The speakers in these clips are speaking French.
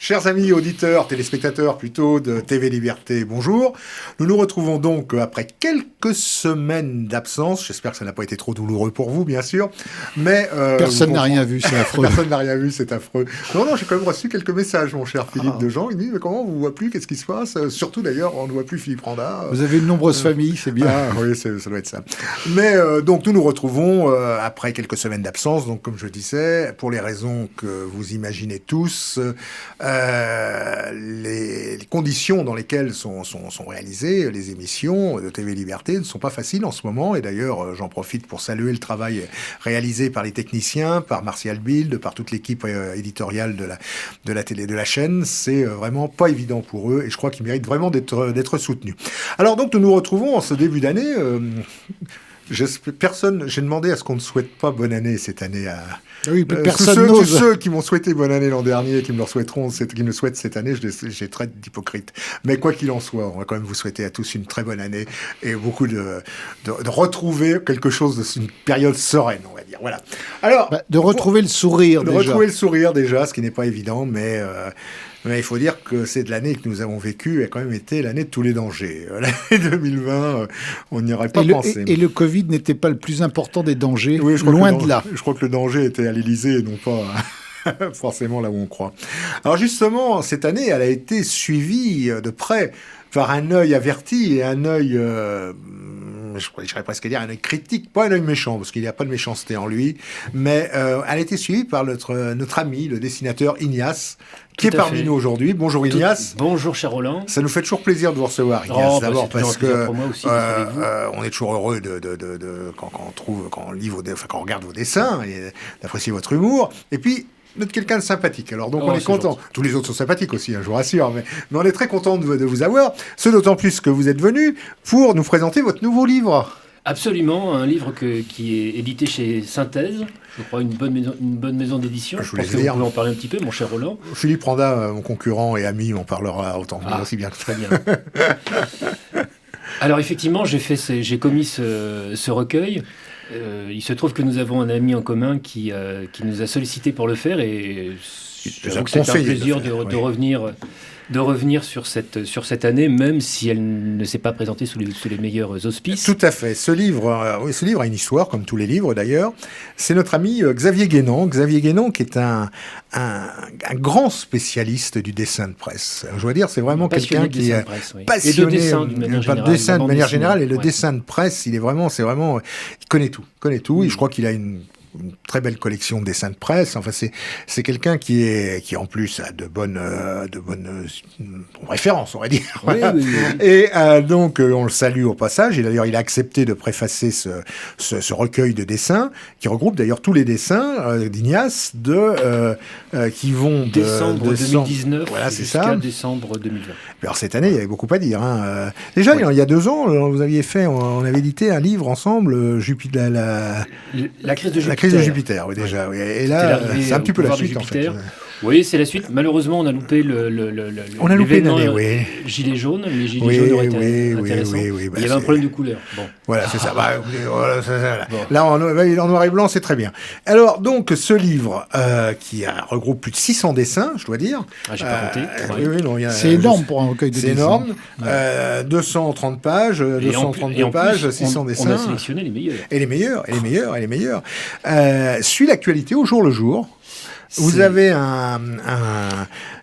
Chers amis auditeurs, téléspectateurs plutôt de TV Liberté, bonjour. Nous nous retrouvons donc après quelques semaines d'absence. J'espère que ça n'a pas été trop douloureux pour vous, bien sûr. Mais personne n'a rien vu, c'est affreux. Personne n'a rien vu, c'est affreux. Non, j'ai quand même reçu quelques messages, mon cher Philippe de Jean. Il dit, mais comment on vous voit plus? Qu'est-ce qui se passe? Surtout d'ailleurs, on ne voit plus Philippe Randa. Vous avez une nombreuse famille, c'est bien. Ah, oui, ça doit être ça. Mais donc nous nous retrouvons après quelques semaines d'absence. Donc comme je disais, pour les raisons que vous imaginez tous, les conditions dans lesquelles sont réalisées les émissions de TV Liberté ne sont pas faciles en ce moment. Et d'ailleurs, j'en profite pour saluer le travail réalisé par les techniciens, par Martial Bild, par toute l'équipe éditoriale de la télé, de la chaîne. C'est vraiment pas évident pour eux et je crois qu'ils méritent vraiment d'être soutenus. Alors donc, nous nous retrouvons en ce début d'année. J'ai demandé à ce qu'on ne souhaite pas bonne année cette année à... Oui, personne n'ose. Tous ceux qui m'ont souhaité bonne année l'an dernier et qui me le souhaiteront, qui me souhaitent cette année, j'ai très d'hypocrite. Mais quoi qu'il en soit, on va quand même vous souhaiter à tous une très bonne année et beaucoup de retrouver quelque chose d'une période sereine, on va dire. Voilà. Alors, de retrouver le sourire déjà. De retrouver le sourire déjà, ce qui n'est pas évident, mais il faut dire que c'est de l'année que nous avons vécue a quand même été l'année de tous les dangers. L'année 2020, on n'y aurait pas pensé. Et le Covid n'était pas le plus important des dangers, oui, loin de là. Je crois que le danger était à l'Élysée et non pas forcément là où on croit. Alors justement, cette année, elle a été suivie de près par un œil averti et un œil... je pourrais presque dire un œil critique, pas un œil méchant, parce qu'il n'y a pas de méchanceté en lui, mais elle a été suivie par notre ami, le dessinateur Ignace, qui est parmi nous aujourd'hui. Bonjour Ignace. Bonjour cher Roland. Ça nous fait toujours plaisir de vous recevoir, Ignace, d'abord parce que pour moi aussi, on est toujours heureux quand on regarde vos dessins et d'apprécier votre humour. Et puis d'être quelqu'un de sympathique. Alors donc on est content. Gentil. Tous les autres sont sympathiques aussi, je vous rassure, mais on est très content de vous avoir. Ce d'autant plus que vous êtes venu pour nous présenter votre nouveau livre. Absolument, un livre qui est édité chez Synthèse, je crois une bonne maison d'édition. Je pense que vous pouvez en parler un petit peu, mon cher Roland. Philippe Randa, mon concurrent et ami, m'en parlera autant que aussi bien. Très bien. Alors effectivement, j'ai commis ce recueil. Il se trouve que nous avons un ami en commun qui nous a sollicité pour le faire et c'est un plaisir de revenir sur cette année, même si elle ne s'est pas présentée sous les meilleurs auspices. Tout à fait. Ce livre a une histoire, comme tous les livres d'ailleurs. C'est notre ami Xavier Guénon. Xavier Guénon qui est un grand spécialiste du dessin de presse. Je dois dire, c'est vraiment quelqu'un qui est passionné. Et de dessin, de manière générale. Et le dessin de presse, il connaît tout. Et je crois qu'il a une très belle collection de dessins de presse. Enfin, c'est quelqu'un qui en plus a de bonnes références, on va dire. Oui. Et donc on le salue au passage. Et d'ailleurs, il a accepté de préfacer ce recueil de dessins qui regroupe d'ailleurs tous les dessins d'Ignace qui vont de décembre 2019 jusqu'à décembre 2020. Alors cette année, il y avait beaucoup à dire. Déjà, il y a 2 ans, on avait édité un livre ensemble, La crise de Jupiter. La crise de Jupiter, oui, déjà. Oui. Et là, c'est un petit peu la suite, en fait. Oui, c'est la suite. Malheureusement, on a loupé on a loupé l'année, oui. Gilets jaunes. Les gilets jaunes auraient été intéressants. Oui, il y avait un problème de couleur. Bon. Voilà, c'est ça. Bon. Là, en noir et blanc, c'est très bien. Alors, donc, ce livre qui regroupe plus de 600 dessins, je dois dire. J'ai pas compté. C'est énorme pour un recueil de dessins. C'est énorme. 230 pages, 232 pages, 600 dessins. On a sélectionné les meilleurs. Et les meilleurs. Suit l'actualité au jour le jour. Vous avez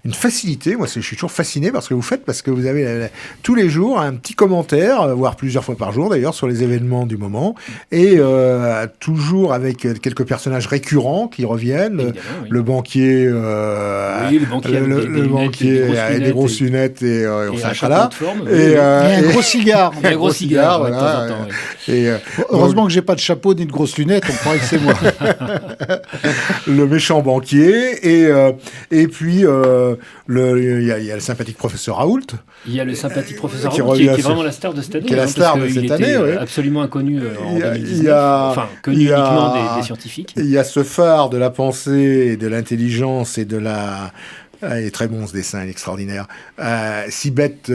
une facilité, moi je suis toujours fasciné par ce que vous faites, parce que vous avez tous les jours un petit commentaire, voire plusieurs fois par jour d'ailleurs, sur les événements du moment, et toujours avec quelques personnages récurrents qui reviennent. Oui. Le banquier, le banquier avec des grosses lunettes et on s'arrêtera là. Et un gros cigare. Un gros cigare, voilà. De temps en temps. Heureusement que j'ai pas de chapeau ni de grosses lunettes, on croirait que c'est moi. Le méchant banquier, et puis il y a le sympathique professeur Raoult. Il y a le sympathique professeur Raoult qui est vraiment la star de cette année. Qui est la star de cette année, oui. Absolument inconnu en 2019. Connu uniquement des scientifiques. Il y a ce phare de la pensée et de l'intelligence et de la Il est très bon ce dessin, il est extraordinaire. Sibeth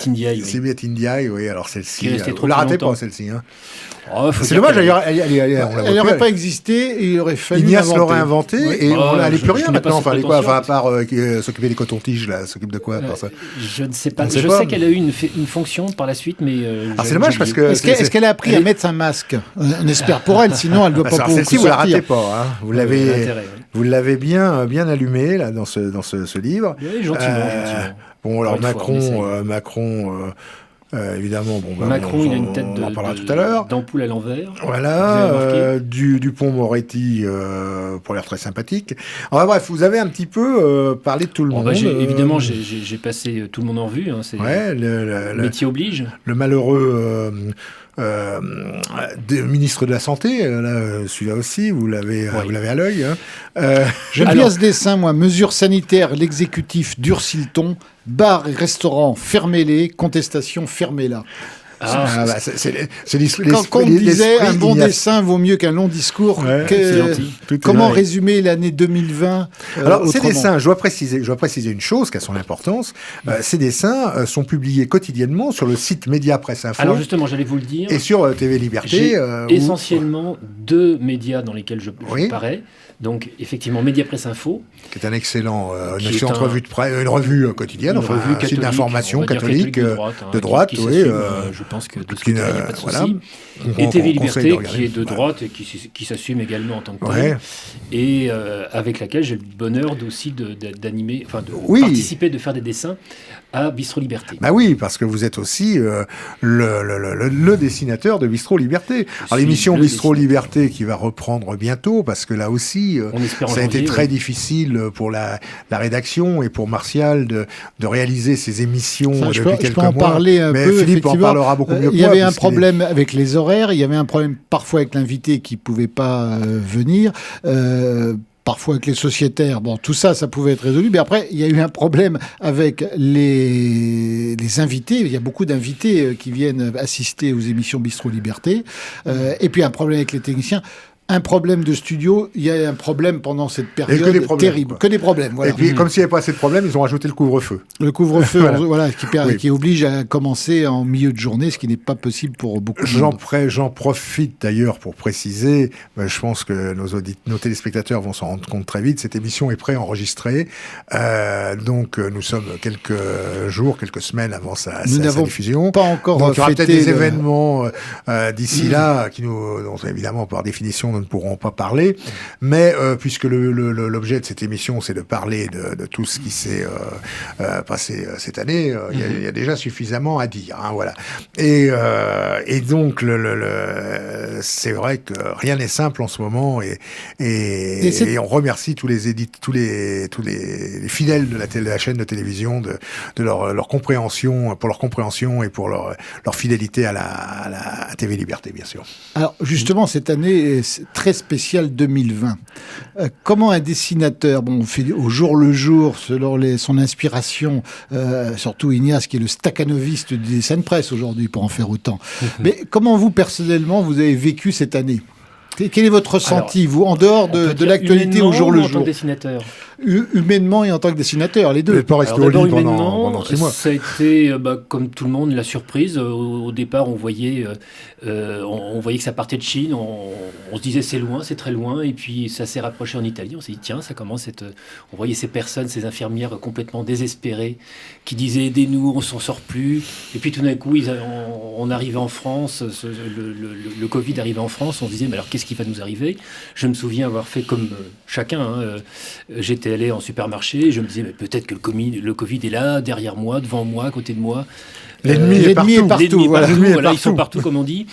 Ndiaye. Sibeth Ndiaye, oui, alors celle-ci. Vous la ratez pas, celle-ci. Hein. Oh, c'est dommage, d'ailleurs, elle n'aurait pas existé et il aurait fallu Ignace l'aurait inventé et elle n'est plus rien maintenant. Enfin, à part s'occuper des cotons-tiges, là, s'occupe de quoi ça? Je ne sais pas. Je sais qu'elle a eu une fonction par la suite, mais. C'est dommage parce que. Est-ce qu'elle a appris à mettre un masque? On espère pour elle, sinon elle ne doit pas pouvoir. Celle-ci, vous la ratez pas. Hein. Vous l'avez bien allumé là dans ce livre. Oui, gentiment. Bon, alors Macron. Évidemment, Macron, il a une tête on en parlera tout à l'heure. D'ampoule à l'envers. Voilà, Dupond-Moretti pour l'air très sympathique. Enfin, bref, vous avez un petit peu parlé de tout le monde. Évidemment, j'ai passé tout le monde en vue. Hein, c'est le métier oblige. Le malheureux ministre de la Santé, celui-là aussi, vous l'avez à l'œil. Hein. J'aime bien ce dessin, moi. Mesures sanitaires, l'exécutif durcit le ton. Bars et restaurants, fermez-les. Contestation, fermez-la. Quand on disait un bon dessin vaut mieux qu'un long discours, comment résumer l'année 2020 Alors, ces dessins, je dois préciser une chose qui a son importance. Ces dessins sont publiés quotidiennement sur le site Média Presse Info. Alors justement, j'allais vous le dire. Et sur TV Liberté. Essentiellement deux médias dans lesquels je parais. Donc, effectivement, Média Presse Info. Qui est un excellent revue de presse, une revue quotidienne, un site d'information catholique de droite, oui. Je pense que de ce côté-là, il n'y a pas de souci. Et TV Liberté, qui est de droite et qui s'assume également en tant que tel. Et avec laquelle j'ai le bonheur aussi d'animer, enfin de participer, de faire des dessins à Bistro Liberté. Bah oui, parce que vous êtes aussi le dessinateur de Bistro Liberté. Alors l'émission Bistro Liberté qui va reprendre bientôt, parce que là aussi, ça a été très difficile pour la rédaction et pour Martial de réaliser ces émissions depuis quelques mois. Je peux en parler un peu. Philippe en parlera beaucoup mieux que moi. Il y avait un problème avec les horaires, il y avait un problème parfois avec l'invité qui ne pouvait pas venir. Parfois avec les sociétaires, tout ça pouvait être résolu. Mais après, il y a eu un problème avec les invités. Il y a beaucoup d'invités qui viennent assister aux émissions Bistro Liberté. Et puis un problème avec les techniciens. Un problème de studio, il y a un problème pendant cette période terrible. Que des problèmes, voilà. Et puis, comme s'il n'y avait pas assez de problèmes, ils ont rajouté le couvre-feu. Le couvre-feu, qui oblige à commencer en milieu de journée, ce qui n'est pas possible pour beaucoup de monde. J'en profite d'ailleurs pour préciser, je pense que nos téléspectateurs vont s'en rendre compte très vite, cette émission est préenregistrée. Donc, nous sommes quelques semaines avant sa diffusion. Pas encore donc, il y aura peut-être des événements d'ici là, dont évidemment, par définition, nous ne pourrons pas parler, mais puisque l'objet de cette émission, c'est de parler de tout ce qui s'est passé cette année, il y a déjà suffisamment à dire. Hein, voilà. Et donc, c'est vrai que rien n'est simple en ce moment, et on remercie tous les fidèles de la chaîne de télévision de leur compréhension, et pour leur fidélité à TV Liberté, bien sûr. Alors, justement, cette année très spécial 2020. Comment un dessinateur, on fait au jour le jour, selon son inspiration, surtout Ignace, qui est le stakhanoviste du dessin de presse aujourd'hui, pour en faire autant. Mais comment vous, personnellement, vous avez vécu cette année ? Quel est votre ressenti, vous, en dehors de l'actualité au jour le jour ? En tant que dessinateur. Humainement et en tant que dessinateur, les deux. Vous n'êtes pas resté au lit pendant 6 mois. Ça a été, comme tout le monde, la surprise. Au départ, on voyait que ça partait de Chine. On se disait c'est loin, c'est très loin. Et puis ça s'est rapproché en Italie. On s'est dit tiens, ça commence à être... On voyait ces personnes, ces infirmières complètement désespérées, qui disaient aidez-nous, on s'en sort plus. Et puis tout d'un coup, on arrivait en France, le Covid arrivait en France. On se disait mais alors qu'est-ce qui va nous arriver ? Je me souviens avoir fait comme chacun. J'étais allé en supermarché et je me disais mais peut-être que le Covid est là, derrière moi, devant moi, à côté de moi. L'ennemi est partout. Voilà, ils sont partout, comme on dit.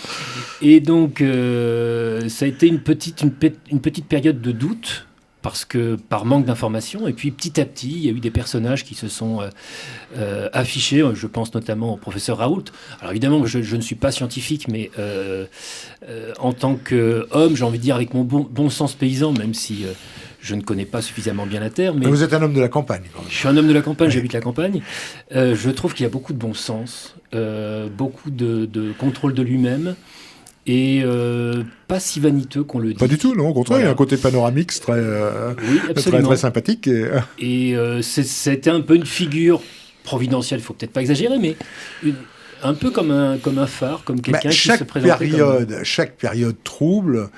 Et donc, ça a été une petite période de doute, parce que par manque d'informations. Et puis, petit à petit, il y a eu des personnages qui se sont affichés. Je pense notamment au professeur Raoult. Alors, évidemment, je ne suis pas scientifique, mais en tant qu'homme, j'ai envie de dire, avec mon bon sens paysan, même si... je ne connais pas suffisamment bien la terre. Mais vous êtes un homme de la campagne. Quand même. Je suis un homme de la campagne, j'habite la campagne. Je trouve qu'il y a beaucoup de bon sens, beaucoup de contrôle de lui-même. et pas si vaniteux qu'on le dit. Pas du tout, non, au contraire, il y a un côté panoramique très, très sympathique. Et c'était un peu une figure providentielle, il ne faut peut-être pas exagérer, mais un peu comme un phare, comme quelqu'un qui se présentait chaque période trouble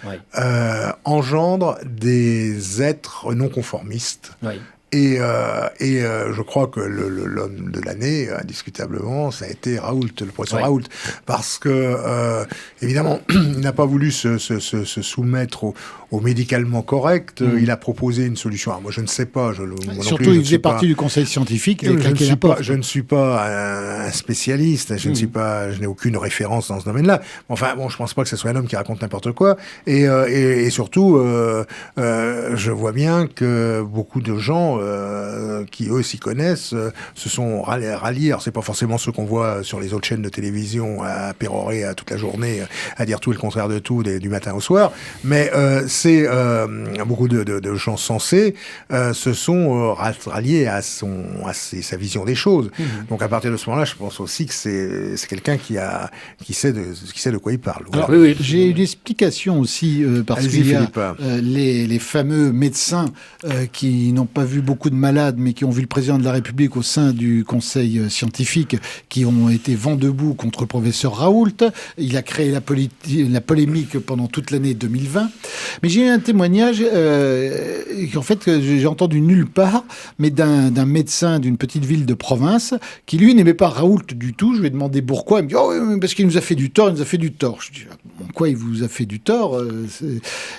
engendre des êtres non conformistes. Ouais. Et je crois que l'homme de l'année, indiscutablement, ça a été Raoult, le professeur Raoult, parce que évidemment, il n'a pas voulu se soumettre au médicalement correct. Il a proposé une solution. Alors moi, je ne sais pas. Surtout, il faisait partie du conseil scientifique. Je ne suis pas un spécialiste. Je n'ai aucune référence dans ce domaine-là. Enfin, bon, je pense pas que ce soit un homme qui raconte n'importe quoi. Et surtout, je vois bien que beaucoup de gens qui eux s'y connaissent se sont ralliés. Alors c'est pas forcément ceux qu'on voit sur les autres chaînes de télévision à pérorer toute la journée, à dire tout et le contraire de tout du matin au soir, mais c'est beaucoup de gens sensés se sont ralliés à sa vision des choses. Donc à partir de ce moment-là, je pense aussi que c'est quelqu'un qui sait de quoi il parle. Alors, oui. J'ai une explication aussi parce qu'il y a les fameux médecins qui n'ont pas vu beaucoup de malades, mais qui ont vu le président de la République au sein du conseil scientifique, qui ont été vent debout contre le professeur Raoult. Il a créé la polémique pendant toute l'année 2020. Mais j'ai eu un témoignage en fait, que j'ai entendu nulle part, mais d'un médecin d'une petite ville de province, qui lui n'aimait pas Raoult du tout. Je lui ai demandé pourquoi. Il me dit, oh, parce qu'il nous a fait du tort, Je dis, quoi, il vous a fait du tort?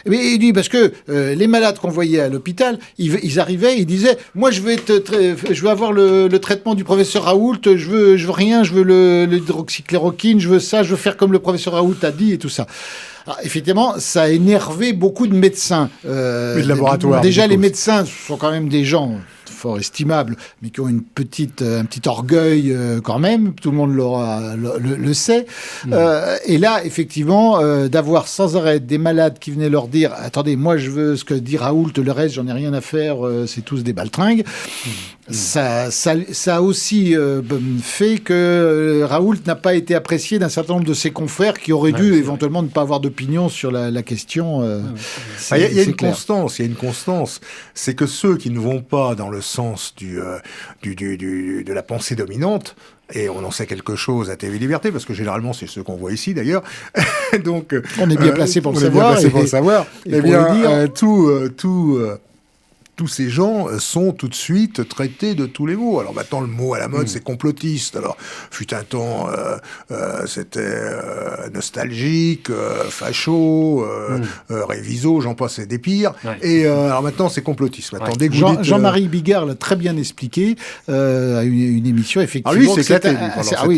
Mais il dit, parce que les malades qu'on voyait à l'hôpital, ils arrivaient, ils disaient, moi je veux avoir le traitement du professeur Raoult, je veux rien, je veux l'hydroxychloroquine, je veux ça, je veux faire comme le professeur Raoult a dit et tout ça. Alors, effectivement, ça a énervé beaucoup de médecins. Mais de laboratoire. Déjà, les médecins sont quand même des gens fort estimables, mais qui ont un petit orgueil quand même. Tout le monde le sait. Et là, effectivement, d'avoir sans arrêt des malades qui venaient leur dire « Attendez, moi, je veux ce que dit Raoult, le reste, j'en ai rien à faire, c'est tous des baltringues ». Ça a aussi fait que Raoult n'a pas été apprécié d'un certain nombre de ses confrères qui auraient dû éventuellement ne pas avoir d'opinion sur la question. Il y a une constance. C'est que ceux qui ne vont pas dans le sens de la pensée dominante, et on en sait quelque chose à TV Liberté, parce que généralement c'est ceux qu'on voit ici d'ailleurs. Donc on est bien placé pour le savoir. Eh bien, tous ces gens sont tout de suite traités de tous les mots. Alors maintenant, le mot à la mode, c'est complotiste. Alors, fut un temps, c'était nostalgique, facho, réviso, j'en passe des pires. Ouais. Et alors maintenant, c'est complotiste. Maintenant, dès que Jean-Marie Bigard l'a très bien expliqué à une émission, effectivement. Ah, lui, c'est éclaté.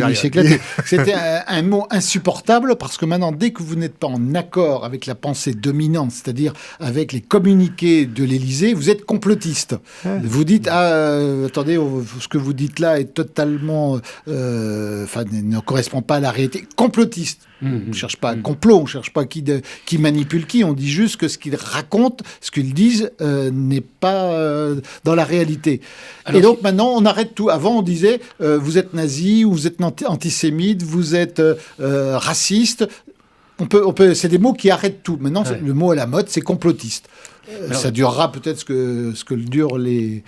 Il s'est éclaté. C'était un mot insupportable, parce que maintenant, dès que vous n'êtes pas en accord avec la pensée dominante, c'est-à-dire avec les communiqués de l'Élysée, vous êtes complotiste. Vous dites, attendez, ce que vous dites là est totalement, ne correspond pas à la réalité. Complotiste. On ne cherche pas un complot, on ne cherche pas qui manipule qui, on dit juste que ce qu'ils racontent, ce qu'ils disent n'est pas dans la réalité. Alors, et donc maintenant, on arrête tout. Avant, on disait, vous êtes nazi, ou vous êtes antisémite, vous êtes raciste. C'est des mots qui arrêtent tout. Maintenant, le mot à la mode, c'est complotiste. Ça durera peut-être ce que durent les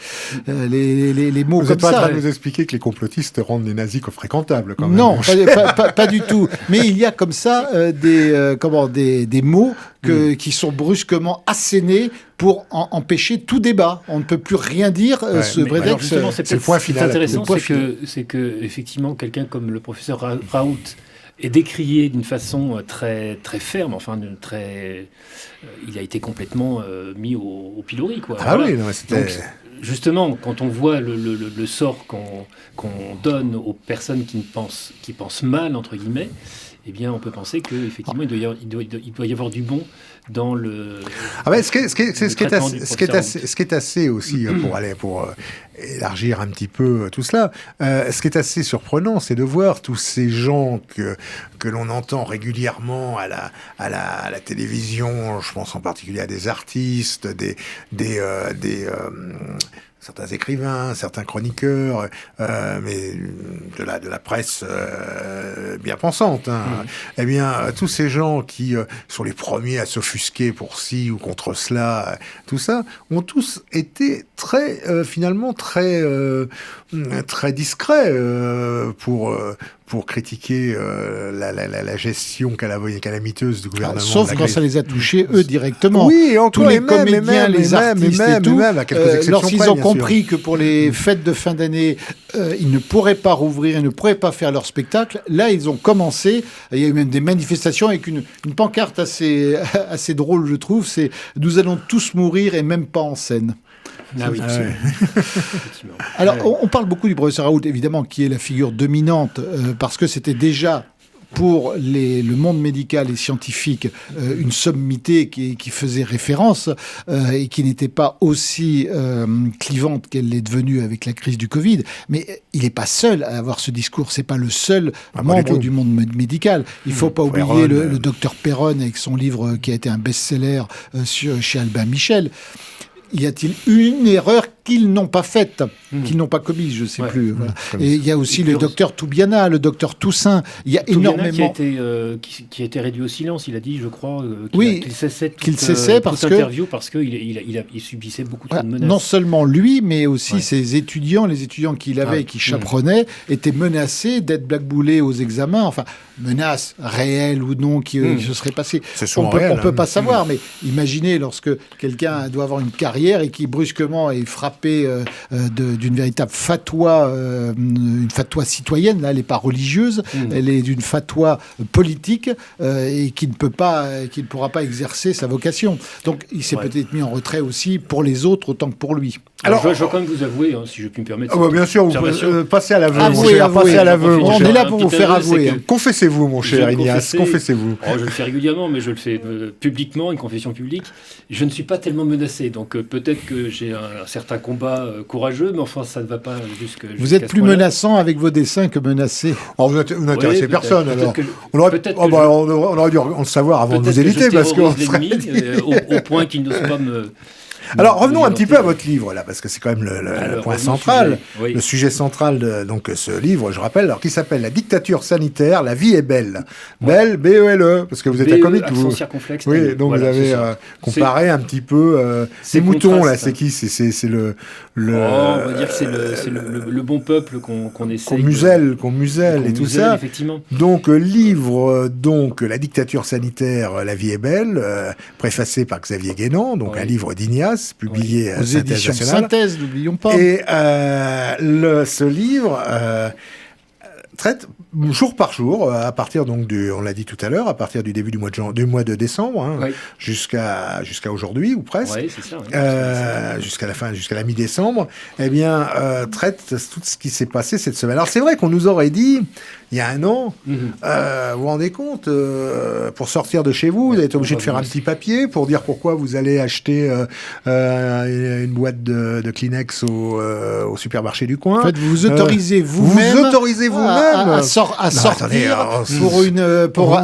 mots comme ça. Vous n'êtes pas en train de nous expliquer que les complotistes rendent les nazis fréquentables, quand même. Non, pas du tout. Mais il y a comme ça des mots qui sont brusquement assénés pour empêcher tout débat. On ne peut plus rien dire. Ce prétexte, c'est le point final. Ce qui est intéressant, c'est que effectivement, quelqu'un comme le professeur Raoult est décrié d'une façon très, très ferme, il a été complètement mis au pilori, quoi. Ah voilà. Oui, non, c'était... Donc, justement, quand on voit le sort qu'on donne aux personnes qui pensent mal, entre guillemets, eh bien, on peut penser qu'effectivement, il doit y avoir du bon dans le... Ce qui est assez aussi, pour élargir un petit peu tout cela, ce qui est assez surprenant, c'est de voir tous ces gens que l'on entend régulièrement à la télévision, je pense en particulier à des artistes, certains écrivains, certains chroniqueurs, mais de la presse bien pensante, eh bien, tous ces gens qui sont les premiers à s'offusquer pour ci ou contre cela, tout ça, ont tous été finalement très discrets pour critiquer la gestion calamiteuse du gouvernement. Sauf quand ça les a touchés, eux, directement. Oui, tous les comédiens, les artistes et tout, lorsqu'ils ont compris que pour les fêtes de fin d'année, ils ne pourraient pas rouvrir, ils ne pourraient pas faire leur spectacle, là, ils ont commencé, il y a eu même des manifestations avec une pancarte assez drôle, je trouve, c'est « Nous allons tous mourir et même pas en scène ». Ah oui, Alors, on parle beaucoup du professeur Raoult, évidemment, qui est la figure dominante, parce que c'était déjà pour le monde médical et scientifique une sommité qui faisait référence et qui n'était pas aussi clivante qu'elle est devenue avec la crise du Covid. Mais il n'est pas seul à avoir ce discours. C'est pas le seul membre du monde médical. Il faut pas oublier le docteur Perron avec son livre qui a été un best-seller chez Albin Michel. Y a-t-il une erreur qu'ils n'ont pas faite, qu'ils n'ont pas commise, je ne sais plus. Voilà. Et il y a aussi le docteur Toubiana, le docteur Toussaint. Il y a énormément... qui a été réduit au silence, il a dit, je crois, qu'il cessait toute interview parce qu'il subissait beaucoup trop de menaces. Non seulement lui, mais aussi ses étudiants, les étudiants qu'il avait et qui chaperonnaient, étaient menacés d'être blackboulés aux examens. Enfin, menaces réelles ou non qui se seraient passées. On ne peut pas savoir, mais imaginez lorsque quelqu'un doit avoir une carrière et qui brusquement est frappé d'une véritable fatwa, une fatwa citoyenne, là elle n'est pas religieuse, elle est d'une fatwa politique et qui ne pourra pas exercer sa vocation. Donc il s'est peut-être mis en retrait aussi pour les autres autant que pour lui. Alors, je vais quand même vous avouer, si je puis me permettre. Bien sûr, vous passez à l'aveu. Passez à l'aveu. On est là pour vous faire avouer. Confessez-vous, mon cher Ignace, confessez-vous. Je le fais régulièrement, mais je le fais publiquement, une confession publique. Je ne suis pas tellement menacé, donc peut-être que j'ai un certain combat courageux, mais enfin, ça ne va pas jusque. Vous êtes plus menaçant avec vos dessins que menacé. Vous n'intéressez personne, alors. On aurait dû le savoir avant de vous éviter, parce que au point qu'ils n'osent pas me. Alors revenons un petit peu à votre livre là, parce que c'est quand même le point central, le sujet central de ce livre, je rappelle, qui s'appelle La dictature sanitaire, la vie est belle, belle B-E-L-E, parce que vous êtes un comique, oui, donc vous avez comparé un petit peu ces moutons là, c'est qui, c'est le on va dire que c'est le bon peuple qu'on essaie qu'on muselle et tout ça. Effectivement. Donc livre La dictature sanitaire, la vie est belle, préfacé par Xavier Guénan, donc un livre d'Ignace, publié aux éditions Synthèse, n'oublions pas. Et ce livre traite jour par jour, à partir donc on l'a dit tout à l'heure, à partir du début du mois de décembre, jusqu'à aujourd'hui ou presque, c'est ça, jusqu'à la mi-décembre, eh bien traite tout ce qui s'est passé cette semaine. Alors c'est vrai qu'on nous aurait dit il y a un an, vous vous rendez compte, pour sortir de chez vous, vous êtes obligé de faire un petit papier pour dire pourquoi vous allez acheter une boîte de Kleenex au supermarché du coin. En fait, vous autorisez vous-même à sortir pour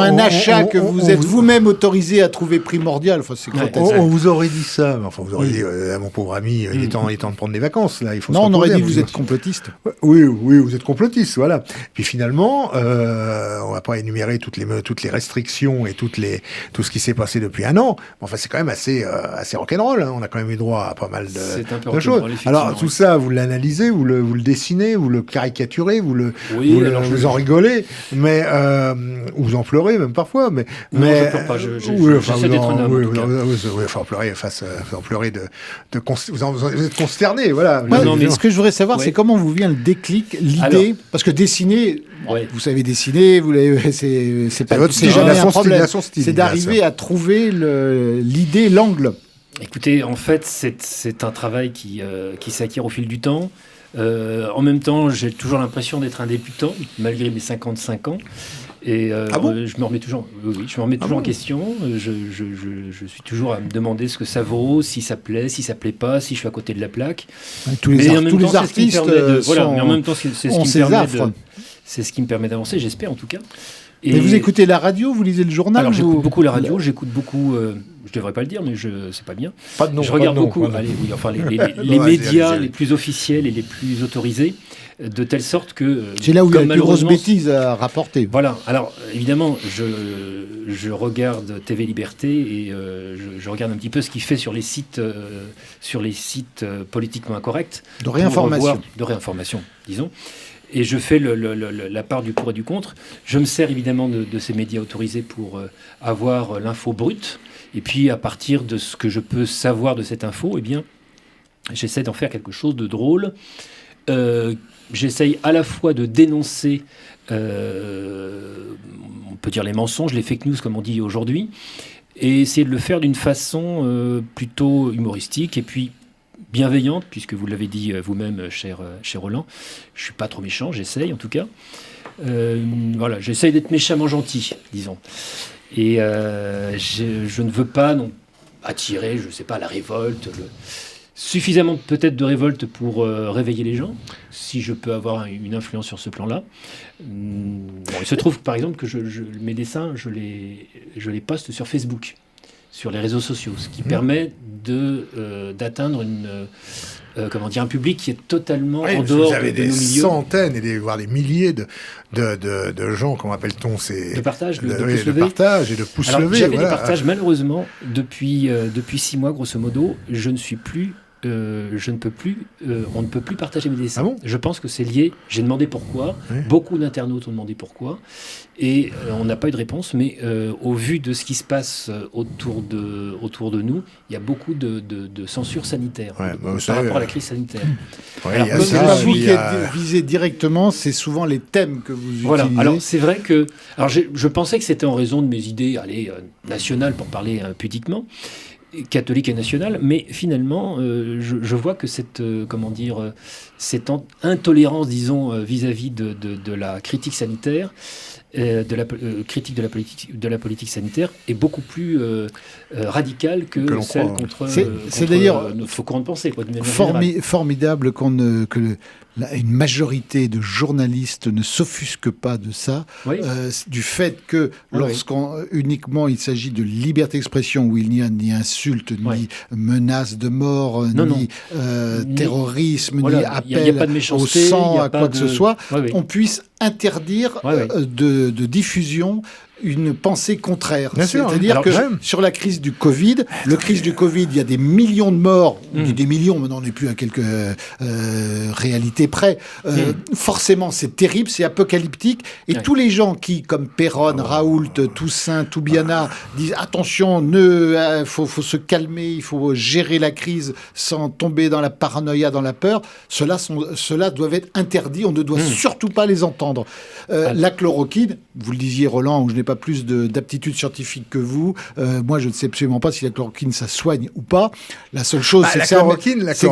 un achat que vous êtes vous-même autorisé à trouver primordial. Enfin, c'est on vous aurait dit ça, mais enfin vous auriez dit, mon pauvre ami, il est temps de prendre des vacances là. Il faut on aurait dit vous êtes complotiste. Oui, vous êtes complotiste, voilà. Puis finalement, on va pas énumérer toutes les restrictions et tout ce qui s'est passé depuis un an. Enfin, c'est quand même assez rock'n'roll. On a quand même eu droit à pas mal de choses. Alors tout ça, vous l'analysez, vous le dessinez, vous le caricaturez, vous en rigolez, mais vous en pleurez même parfois. Mais je pleure pas. J'essaie d'être un homme. Il faut en pleurer vous êtes consterné, voilà. Mais ce que je voudrais savoir, c'est comment vous vient le déclic, l'idée, parce que dessiner. Vous savez dessiner, c'est pas jamais un problème. C'est d'arriver à trouver l'idée, l'angle. Écoutez, en fait, c'est un travail qui s'acquiert au fil du temps. En même temps, j'ai toujours l'impression d'être un débutant, malgré mes 55 ans. Et je me remets toujours, en question. Je suis toujours à me demander ce que ça vaut, si ça plaît, si ça plaît pas, si je suis à côté de la plaque. Tous les artistes mais en même temps, c'est ce qui me permet d'avancer, j'espère en tout cas. Et vous écoutez la radio, vous lisez le journal? Alors j'écoute beaucoup la radio, j'écoute beaucoup je devrais pas le dire, mais c'est pas bien. Pas de nom. Je regarde beaucoup. Allez, oui, enfin les médias les plus officiels et les plus autorisés, de telle sorte que c'est là où il y a les plus grosses bêtises à rapporter. Voilà. Alors évidemment, je regarde TV Liberté et je regarde un petit peu ce qu'il fait sur les sites politiquement incorrects de réinformation, disons. Et je fais la part du pour et du contre. Je me sers évidemment de ces médias autorisés pour avoir l'info brute. Et puis, à partir de ce que je peux savoir de cette info, eh bien, j'essaie d'en faire quelque chose de drôle. J'essaye à la fois de dénoncer, on peut dire les mensonges, les fake news, comme on dit aujourd'hui, et essayer de le faire d'une façon plutôt humoristique. Et puis, bienveillante, puisque vous l'avez dit vous-même, cher Roland. Je ne suis pas trop méchant, j'essaye en tout cas. Voilà, j'essaye d'être méchamment gentil, disons. Et je ne veux pas attirer, je ne sais pas, la révolte, suffisamment peut-être de révolte pour réveiller les gens, si je peux avoir une influence sur ce plan-là. Bon, il se trouve par exemple que mes dessins, je les poste sur Facebook, sur les réseaux sociaux, ce qui permet d'atteindre un public qui est totalement en dehors de nos milieux. Vous avez des centaines voire des milliers de gens, comment appelle-t-on de partage, de pouces levés. De partage et de pouces levés. J'avais des partages, malheureusement, depuis 6 mois, grosso modo, on ne peut plus partager mes dessins. Ah bon ? Je pense que c'est lié. J'ai demandé pourquoi. Oui. Beaucoup d'internautes ont demandé pourquoi. Et on n'a pas eu de réponse. Mais au vu de ce qui se passe autour de nous, il y a beaucoup de censure sanitaire par rapport à la crise sanitaire. Ouais, alors, celui qui est visé directement, c'est souvent les thèmes que vous utilisez. Voilà. Alors c'est vrai que... Alors je pensais que c'était en raison de mes idées nationales, pour parler pudiquement, catholique et nationale, mais finalement, je vois que cette intolérance, disons, vis-à-vis de la critique sanitaire, critique de la politique sanitaire, est beaucoup plus radicale que celle contre d'ailleurs notre courant de pensée. Quoi, de formidable une majorité de journalistes ne s'offusquent pas de ça, oui. Du fait que uniquement il s'agit de liberté d'expression où il n'y a ni insulte, ni menace de mort, ni terrorisme, ni appel au sang, à quoi que ce soit, on puisse interdire de diffusion une pensée contraire. C'est-à-dire que sur la crise du Covid, il y a des millions de morts, des millions, maintenant on n'est plus à quelques réalités près. Forcément, c'est terrible, c'est apocalyptique. Et tous les gens qui, comme Péronne, Raoult, Toussaint, Toubiana, disent attention, faut se calmer, il faut gérer la crise sans tomber dans la paranoïa, dans la peur, ceux-là doivent être interdits, on ne doit surtout pas les entendre. La chloroquine, vous le disiez Roland, où je n'ai pas plus d'aptitude scientifique que vous, moi je ne sais absolument pas si la chloroquine ça soigne ou pas. La seule chose c'est que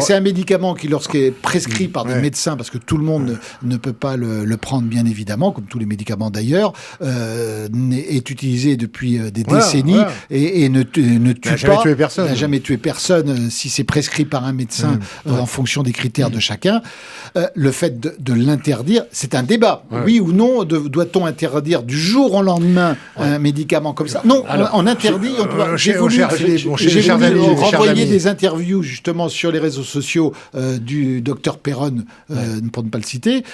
c'est un médicament qui, lorsqu'il est prescrit par des médecins, parce que tout le monde ne peut pas le prendre bien évidemment, comme tous les médicaments d'ailleurs, est utilisé depuis des décennies et ne tue pas, n'a jamais tué personne si c'est prescrit par un médecin en fonction des critères de chacun. Le fait de l'interdire, c'est un débat. Oui ou non, doit-on interdire du jour au lendemain un médicament comme ça? Non, on interdit. J'ai voulu renvoyer des interviews justement sur les réseaux sociaux du docteur Péronne, pour ne pas le citer,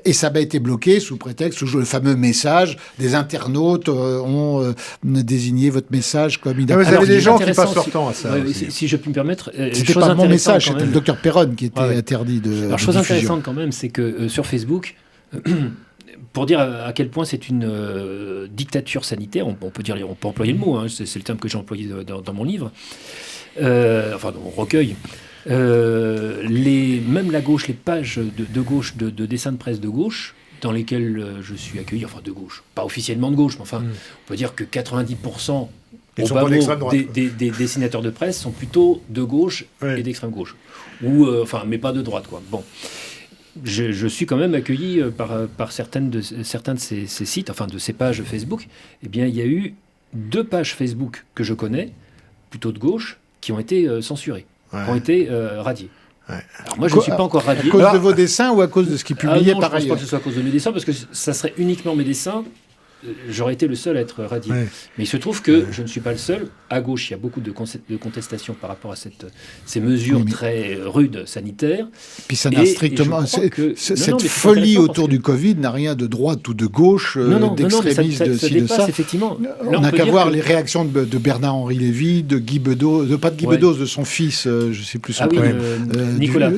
et ça m'a été bloqué sous prétexte, sous le fameux message des internautes ont désigné votre message comme vous avez des gens qui passent leur temps à ça. Si je puis me permettre, c'était pas mon message, c'était le docteur Péronne qui était interdit de. Alors, chose intéressante quand même, c'est que sur Facebook, pour dire à quel point c'est une dictature sanitaire, on peut employer le mot, c'est le terme que j'ai employé dans mon livre, dans mon recueil. Même la gauche, les pages de gauche, de dessins de presse de gauche, dans lesquels je suis accueilli, de gauche, pas officiellement de gauche, mais on peut dire que 90% des dessinateurs de presse sont plutôt de gauche et d'extrême gauche, mais pas de droite, quoi. Bon. Je suis quand même accueilli par certains de ces sites, de ces pages Facebook. Eh bien, il y a eu 2 pages Facebook que je connais, plutôt de gauche, qui ont été censurées, qui ont été radiées. Alors moi, je ne suis pas encore radié. À cause de vos dessins ou à cause de ce qui est publié par ailleurs? Je ne pense pas que ce soit à cause de mes dessins, parce que ça serait uniquement mes dessins. j'aurais été le seul à être radié. Ouais. Mais il se trouve que je ne suis pas le seul. À gauche, il y a beaucoup de contestations par rapport à ces mesures très rudes sanitaires. Puis ça n'a strictement... cette folie autour du Covid n'a rien de droite ou de gauche, d'extrémisme, de ci, de ça. Effectivement. On n'a qu'à voir les réactions de Bernard-Henri Lévy, de Guy Bedos, pas de Guy Bedos, de son fils, je ne sais plus son prénom,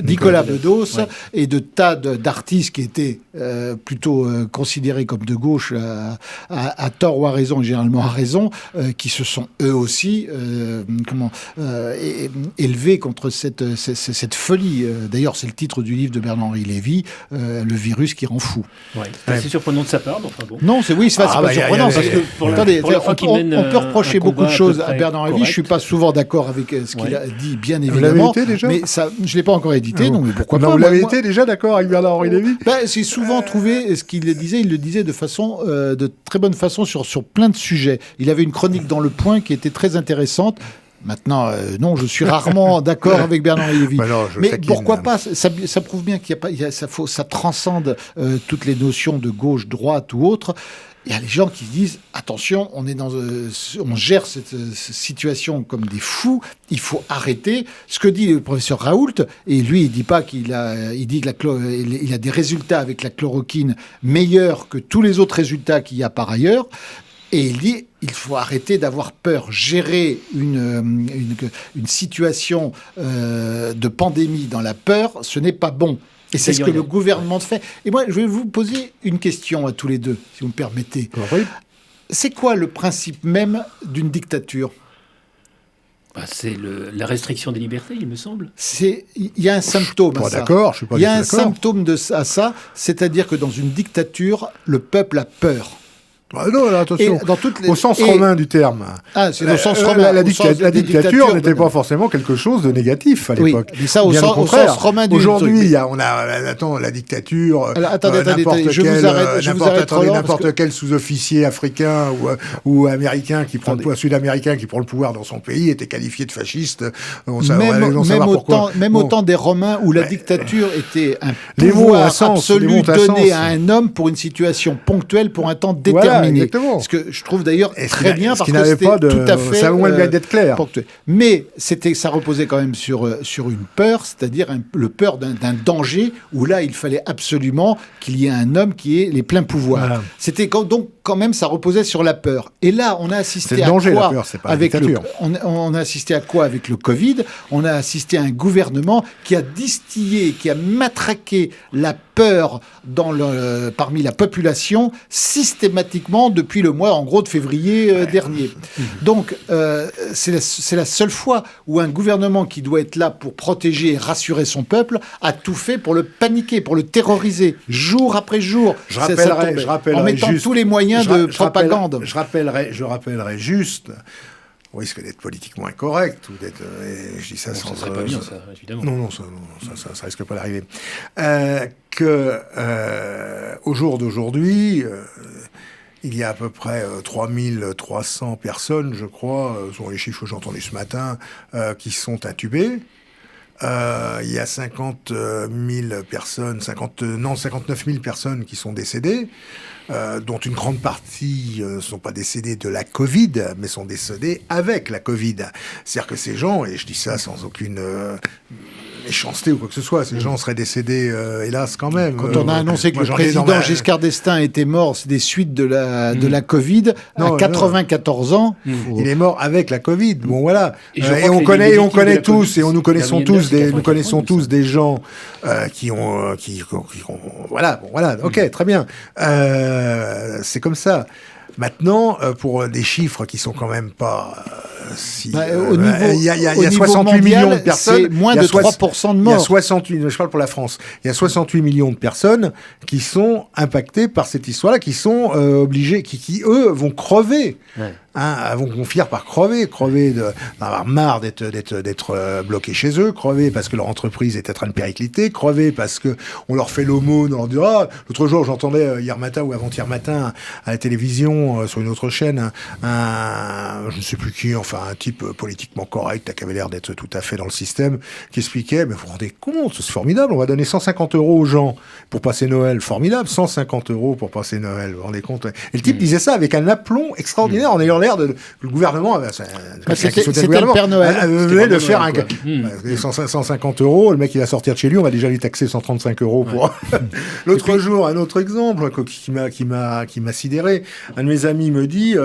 Nicolas Bedos, et de tas d'artistes qui étaient plutôt considérés comme de gauche, à tort ou à raison, généralement à raison, qui se sont eux aussi élevés contre cette folie. D'ailleurs, c'est le titre du livre de Bernard-Henri Lévy, Le virus qui rend fou. C'est assez surprenant de sa part, mais enfin bon. Non, c'est pas surprenant, parce que on peut reprocher beaucoup de choses à Bernard-Henri Lévy. Je ne suis pas souvent d'accord avec ce qu'il a dit, bien évidemment. Vous l'avez été déjà ? Mais ça, je ne l'ai pas encore édité, donc pourquoi pas ? Vous l'avez été déjà d'accord avec Bernard-Henri Lévy ? C'est souvent trouvé ce qu'il disait, il le disait de très bonne façon sur plein de sujets. Il avait une chronique dans Le Point qui était très intéressante. Maintenant, non, je suis rarement d'accord avec Bernard-Henri Lévy. Mais pourquoi pas ? Ça prouve bien ça transcende toutes les notions de gauche, droite ou autre. Il y a les gens qui disent attention, on gère cette situation comme des fous. Il faut arrêter. Ce que dit le professeur Raoult, et lui, il dit pas il dit qu'il a des résultats avec la chloroquine meilleurs que tous les autres résultats qu'il y a par ailleurs. Et il dit il faut arrêter d'avoir peur. Gérer une situation de pandémie dans la peur, ce n'est pas bon. Et c'est ce que le gouvernement fait. Et moi, je vais vous poser une question à tous les deux, si vous me permettez. Oui. C'est quoi le principe même d'une dictature ? C'est la restriction des libertés, il me semble. Il y a un symptôme à ça. D'accord, je suis pas d'accord. Il y a un symptôme à ça, c'est-à-dire que dans une dictature, le peuple a peur. Non, là, attention, au sens romain du terme. C'est le sens romain. La dictature n'était pas forcément quelque chose de négatif à l'époque. Mais ça, au sens romain du truc. Aujourd'hui, la dictature, n'importe quel sous-officier africain ou américain sud-américain qui prend le pouvoir dans son pays était qualifié de fasciste. Même au temps des Romains où la dictature était un pouvoir absolu donné à un homme pour une situation ponctuelle, pour un temps déterminé. Exactement. Ce que je trouve d'ailleurs très bien parce que c'était tout à fait... Ça a moins bien d'être clair. Mais ça reposait quand même sur une peur, c'est-à-dire le peur d'un danger où là, il fallait absolument qu'il y ait un homme qui ait les pleins pouvoirs. Voilà. C'était donc quand même, ça reposait sur la peur. Et là, on a assisté à quoi ? La peur, c'est pas la dictature. On a assisté à quoi avec le Covid ? On a assisté à un gouvernement qui a distillé, qui a matraqué la peur parmi la population systématiquement depuis le mois, en gros, de février dernier. Donc, c'est la seule fois où un gouvernement qui doit être là pour protéger et rassurer son peuple a tout fait pour le paniquer, pour le terroriser, jour après jour. Je rappellerai en mettant tous les moyens de propagande. Je rappellerai juste... au risque d'être politiquement incorrect ou d'être, je dis ça sans... Ça serait pas bien, ça, évidemment. Non, ça risque pas d'arriver. Au jour d'aujourd'hui, il y a à peu près 3300 personnes, je crois, sont les chiffres que j'ai entendus ce matin, qui sont intubées. Il y a 59 000 personnes qui sont décédées, dont une grande partie ne sont pas décédées de la Covid, mais sont décédées avec la Covid. C'est-à-dire que ces gens, et je dis ça sans aucune méchanceté ou quoi que ce soit, ces gens seraient décédés, hélas, quand même. Quand on a annoncé que le président Giscard d'Estaing était mort, c'est des suites de la Covid, à 94 ans. Il est mort avec la Covid. Bon, voilà. Et on connaît tous, et nous connaissons tous des gens qui ont voilà, ok, très bien. C'est comme ça. Maintenant, pour des chiffres qui sont quand même pas... il y a 68 millions de personnes... C'est moins de 3% de morts. Il y a 68, je parle pour la France, il y a 68 millions de personnes qui sont impactées par cette histoire-là, qui sont obligées, qui eux, vont crever. Ouais. vont finir par crever d'avoir marre d'être bloqués chez eux, crever parce que leur entreprise est en train de péricliter, crever parce que on leur fait l'aumône, on leur dit l'autre jour j'entendais hier matin ou avant-hier matin à la télévision sur une autre chaîne je ne sais plus qui, enfin un type politiquement correct qui avait l'air d'être tout à fait dans le système, qui expliquait vous vous rendez compte, c'est formidable, on va donner 150 € aux gens pour passer Noël, formidable, 150 € pour passer Noël, vous vous rendez compte. Et le type disait ça avec un aplomb extraordinaire en ayant l'air de le gouvernement, c'était le Père Noël, venait de faire 150 €, le mec il va sortir de chez lui, on va déjà lui taxer 135 € pour l'autre jour, un autre exemple qui m'a sidéré, un de mes amis me dit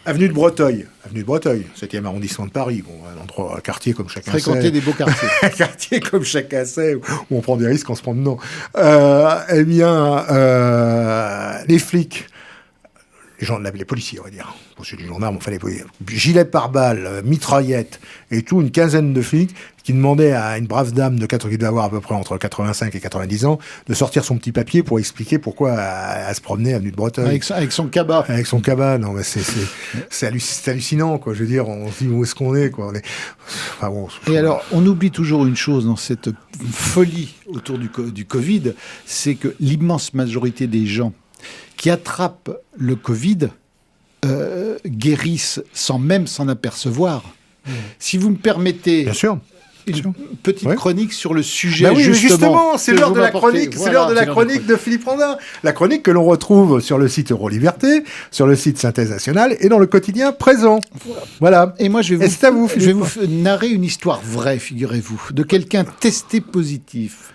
avenue de Breteuil, 7e arrondissement de Paris, un endroit, un quartier comme chacun sait. Fréquenter des beaux quartiers. Un quartier comme chacun sait, où on prend des risques en se promenant. Les flics, les policiers, on va dire, pour ceux du gendarme, enfin les policiers, gilet pare-balles, mitraillettes et tout, une quinzaine de flics qui demandaient à une brave dame qui devait avoir à peu près entre 85 et 90 ans de sortir son petit papier pour expliquer pourquoi elle se promenait avenue de Breteuil. Avec son cabas. Avec son cabas, non mais c'est hallucinant, quoi. Je veux dire, on se dit où est-ce qu'on est, quoi. Alors, on oublie toujours une chose dans cette folie autour du Covid, c'est que l'immense majorité des gens qui attrapent le Covid guérissent sans même s'en apercevoir. Si vous me permettez... Bien sûr. Une petite chronique sur le sujet, justement, c'est l'heure de la chronique, c'est l'heure de la chronique de Philippe Randin. La chronique que l'on retrouve sur le site Euroliberté, sur le site Synthèse Nationale et dans le quotidien Présent. Voilà. Et moi, je vais vous narrer une histoire vraie, figurez-vous, de quelqu'un testé positif.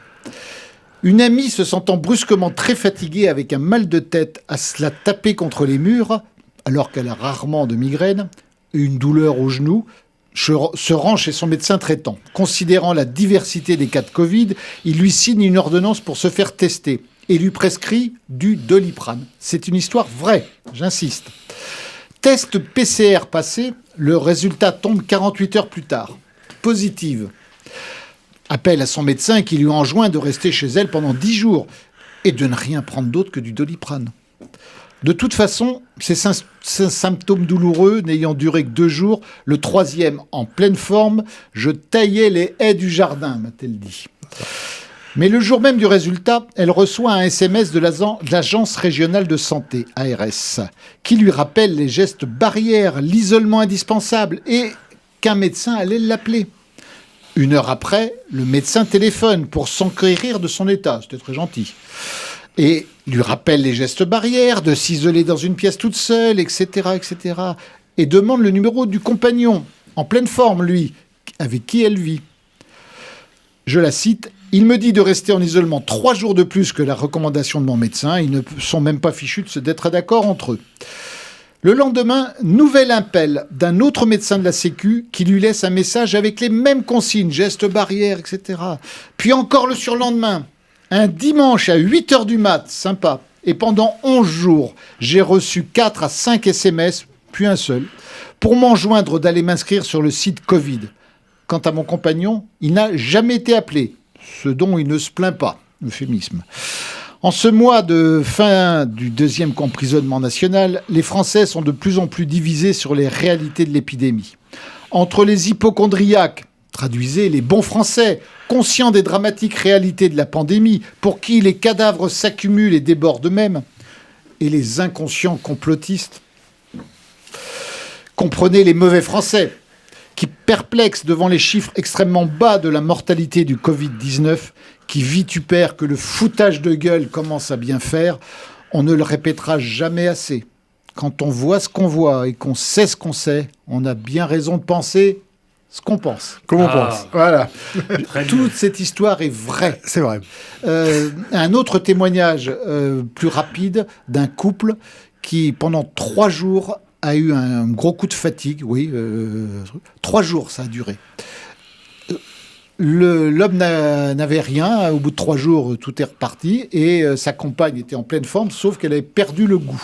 Une amie se sentant brusquement très fatiguée avec un mal de tête à se la taper contre les murs, alors qu'elle a rarement de migraine, une douleur au genou, se rend chez son médecin traitant. Considérant la diversité des cas de Covid, il lui signe une ordonnance pour se faire tester et lui prescrit du Doliprane. C'est une histoire vraie, j'insiste. Test PCR passé, le résultat tombe 48 heures plus tard. Positive. Appelle à son médecin qui lui enjoint de rester chez elle pendant 10 jours et de ne rien prendre d'autre que du Doliprane. De toute façon, ces symptômes douloureux n'ayant duré que 2 jours, le 3e, en pleine forme, je taillais les haies du jardin, m'a-t-elle dit. Mais le jour même du résultat, elle reçoit un SMS de l'Agence régionale de santé, ARS, qui lui rappelle les gestes barrières, l'isolement indispensable et qu'un médecin allait l'appeler. 1 heure après, le médecin téléphone pour s'enquérir de son état. C'était très gentil. Et lui rappelle les gestes barrières, de s'isoler dans une pièce toute seule, etc., etc. Et demande le numéro du compagnon, en pleine forme, lui, avec qui elle vit. Je la cite, « Il me dit de rester en isolement 3 jours de plus que la recommandation de mon médecin. Ils ne sont même pas fichus d'être d'accord entre eux. » Le lendemain, nouvel appel d'un autre médecin de la Sécu qui lui laisse un message avec les mêmes consignes, gestes barrières, etc. Puis encore le surlendemain, un dimanche à 8h du mat, sympa, et pendant 11 jours, j'ai reçu 4 à 5 SMS, puis un seul, pour m'enjoindre d'aller m'inscrire sur le site Covid. Quant à mon compagnon, il n'a jamais été appelé, ce dont il ne se plaint pas, euphémisme. En ce mois de fin du 2e emprisonnement national, les Français sont de plus en plus divisés sur les réalités de l'épidémie. Entre les hypocondriaques, traduisez les bons Français, conscients des dramatiques réalités de la pandémie, pour qui les cadavres s'accumulent et débordent eux-mêmes, et les inconscients complotistes. Comprenez les mauvais Français, qui, perplexes devant les chiffres extrêmement bas de la mortalité du Covid-19, qui vitupèrent que le foutage de gueule commence à bien faire, on ne le répétera jamais assez. Quand on voit ce qu'on voit et qu'on sait ce qu'on sait, on a bien raison de penser ce qu'on pense. Comme on pense. Voilà. Toute cette histoire est vraie. C'est vrai. Un autre témoignage plus rapide d'un couple qui, pendant 3 jours, a eu un gros coup de fatigue. 3 jours, ça a duré. L'homme n'avait rien. Au bout de 3 jours, tout est reparti. Et sa compagne était en pleine forme, sauf qu'elle avait perdu le goût.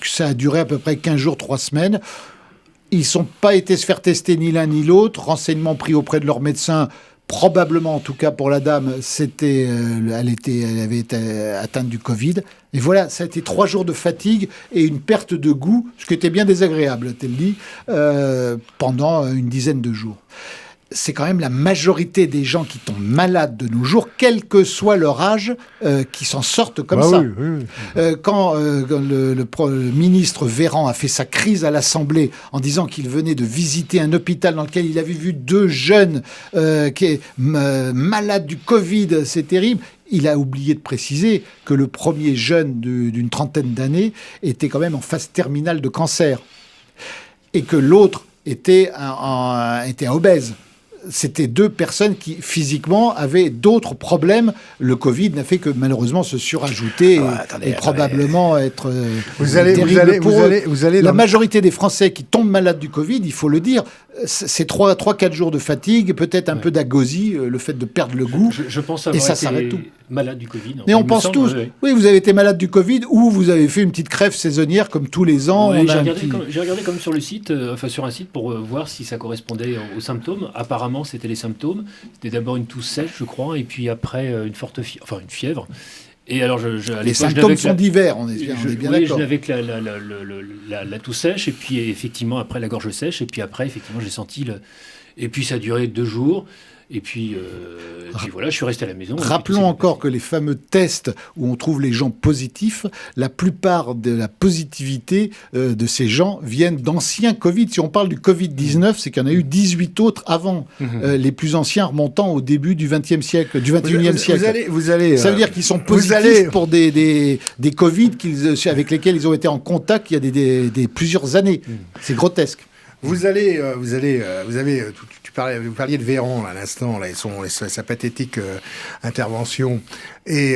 Ça a duré à peu près 15 jours, 3 semaines. Ils ne sont pas été se faire tester ni l'un ni l'autre. Renseignements pris auprès de leur médecin. probablement, en tout cas pour la dame, elle avait été atteinte du Covid. Et voilà, ça a été 3 jours de fatigue et une perte de goût, ce qui était bien désagréable, a-t-elle dit, pendant une dizaine de jours. C'est quand même la majorité des gens qui tombent malades de nos jours, quel que soit leur âge, qui s'en sortent comme ça. Oui. Quand le ministre Véran a fait sa crise à l'Assemblée en disant qu'il venait de visiter un hôpital dans lequel il avait vu 2 jeunes malades du Covid, c'est terrible. Il a oublié de préciser que le premier jeune d'une trentaine d'années était quand même en phase terminale de cancer et que l'autre était obèse. C'était 2 personnes qui, physiquement, avaient d'autres problèmes. Le Covid n'a fait que, malheureusement, se surajouter et probablement être terrible pour eux. La majorité des Français qui tombent malades du Covid, il faut le dire, c'est 3-4 jours de fatigue, peut-être un peu d'agosie, le fait de perdre le goût. Je pense avoir été malade du Covid. Mais on pense tous. Oui, vous avez été malade du Covid ou vous avez fait une petite crève saisonnière comme tous les ans. Oui, j'ai regardé comme sur le site, sur un site pour voir si ça correspondait aux symptômes. Apparemment, c'était les symptômes. C'était d'abord une toux sèche, je crois, et puis après une fièvre. Et alors, les symptômes sont divers, on est bien d'accord. Je n'avais que la toux sèche, et puis effectivement, après la gorge sèche, et puis après, effectivement, j'ai senti Et puis ça a duré 2 jours. Et puis voilà, je suis resté à la maison. Rappelons encore que les fameux tests où on trouve les gens positifs, la plupart de la positivité de ces gens viennent d'anciens Covid. Si on parle du Covid-19, c'est qu'il y en a eu 18 autres avant, les plus anciens remontant au début du XXe siècle, du XXIe siècle. Ça veut dire qu'ils sont positifs pour des Covid avec lesquels ils ont été en contact il y a plusieurs années. C'est grotesque. Vous parliez de Véran à l'instant, sa pathétique intervention. Et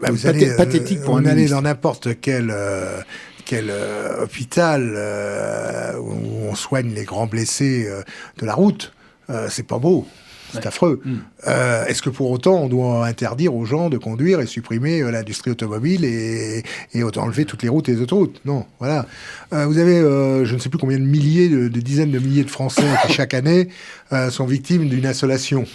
vous allez dans n'importe quel hôpital où on soigne les grands blessés de la route. C'est pas beau. C'est affreux. Est-ce que pour autant on doit interdire aux gens de conduire et supprimer l'industrie automobile et enlever toutes les routes et les autoroutes? Non, voilà. Vous avez, je ne sais plus combien de dizaines de milliers de Français qui chaque année sont victimes d'une insolation.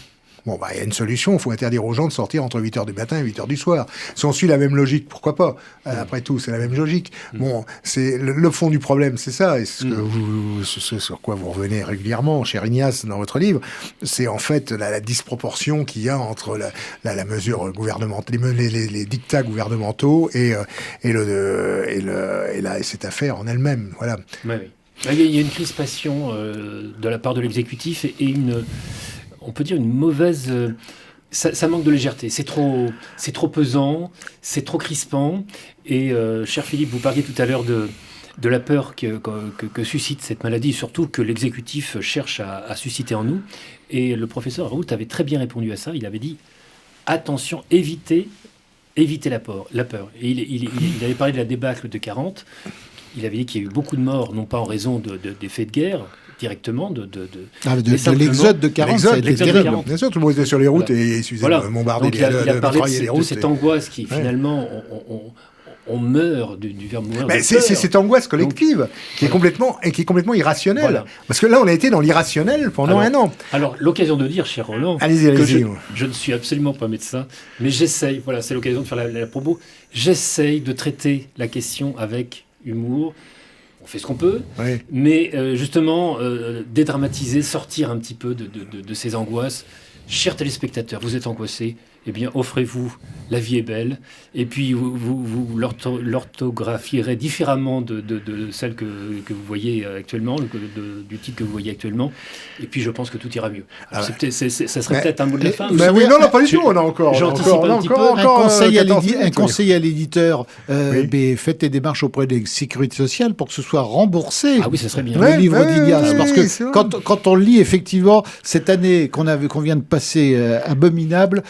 Bon, il y a une solution, il faut interdire aux gens de sortir entre 8h du matin et 8h du soir. Si on suit la même logique, pourquoi pas? Après tout, c'est la même logique. Bon, c'est le fond du problème, c'est ça, et ce sur quoi vous revenez régulièrement, cher Ignace, dans votre livre, c'est en fait la disproportion qu'il y a entre la mesure gouvernementale, les dictats gouvernementaux et cette affaire en elle-même, voilà. Oui. Il y a une crispation de la part de l'exécutif et on peut dire une mauvaise... Ça manque de légèreté. C'est trop pesant, c'est trop crispant. Et cher Philippe, vous parliez tout à l'heure de la peur que suscite cette maladie, surtout que l'exécutif cherche à susciter en nous. Et le professeur Raoult avait très bien répondu à ça. Il avait dit « Attention, évitez la peur. » Et il avait parlé de la débâcle de 40. Il avait dit qu'il y a eu beaucoup de morts, non pas en raison des faits de guerre, directement de l'exode de 40, ça a été terrible. Bien sûr, tout le monde était sur les routes et il suffisait de bombarder il a parlé de cette angoisse qui finalement on meurt du verbe mourir. C'est cette angoisse collective qui est complètement irrationnelle. Voilà. Parce que là, on a été dans l'irrationnel pendant un an. Alors, l'occasion de dire, cher Roland, je ne suis absolument pas médecin, mais j'essaye, voilà, c'est l'occasion de faire la promo, j'essaye de traiter la question avec humour. On fait ce qu'on peut, mais justement, dédramatiser, sortir un petit peu de ces angoisses. Chers téléspectateurs, vous êtes angoissés, eh bien, offrez-vous La vie est belle, et puis vous l'orthographierez différemment de celle que vous voyez actuellement, du titre que vous voyez actuellement, et puis je pense que tout ira mieux. Alors, ça serait peut-être un mot de la fin. Non, pas du tout, on a encore... J'anticipe un petit peu. Un conseil à l'éditeur, faites des démarches auprès des sécurités sociales pour que ce soit remboursé. Ah oui, ça serait bien. Le livre d'Ignace, parce que quand on lit effectivement cette année qu'on vient de passer abominable,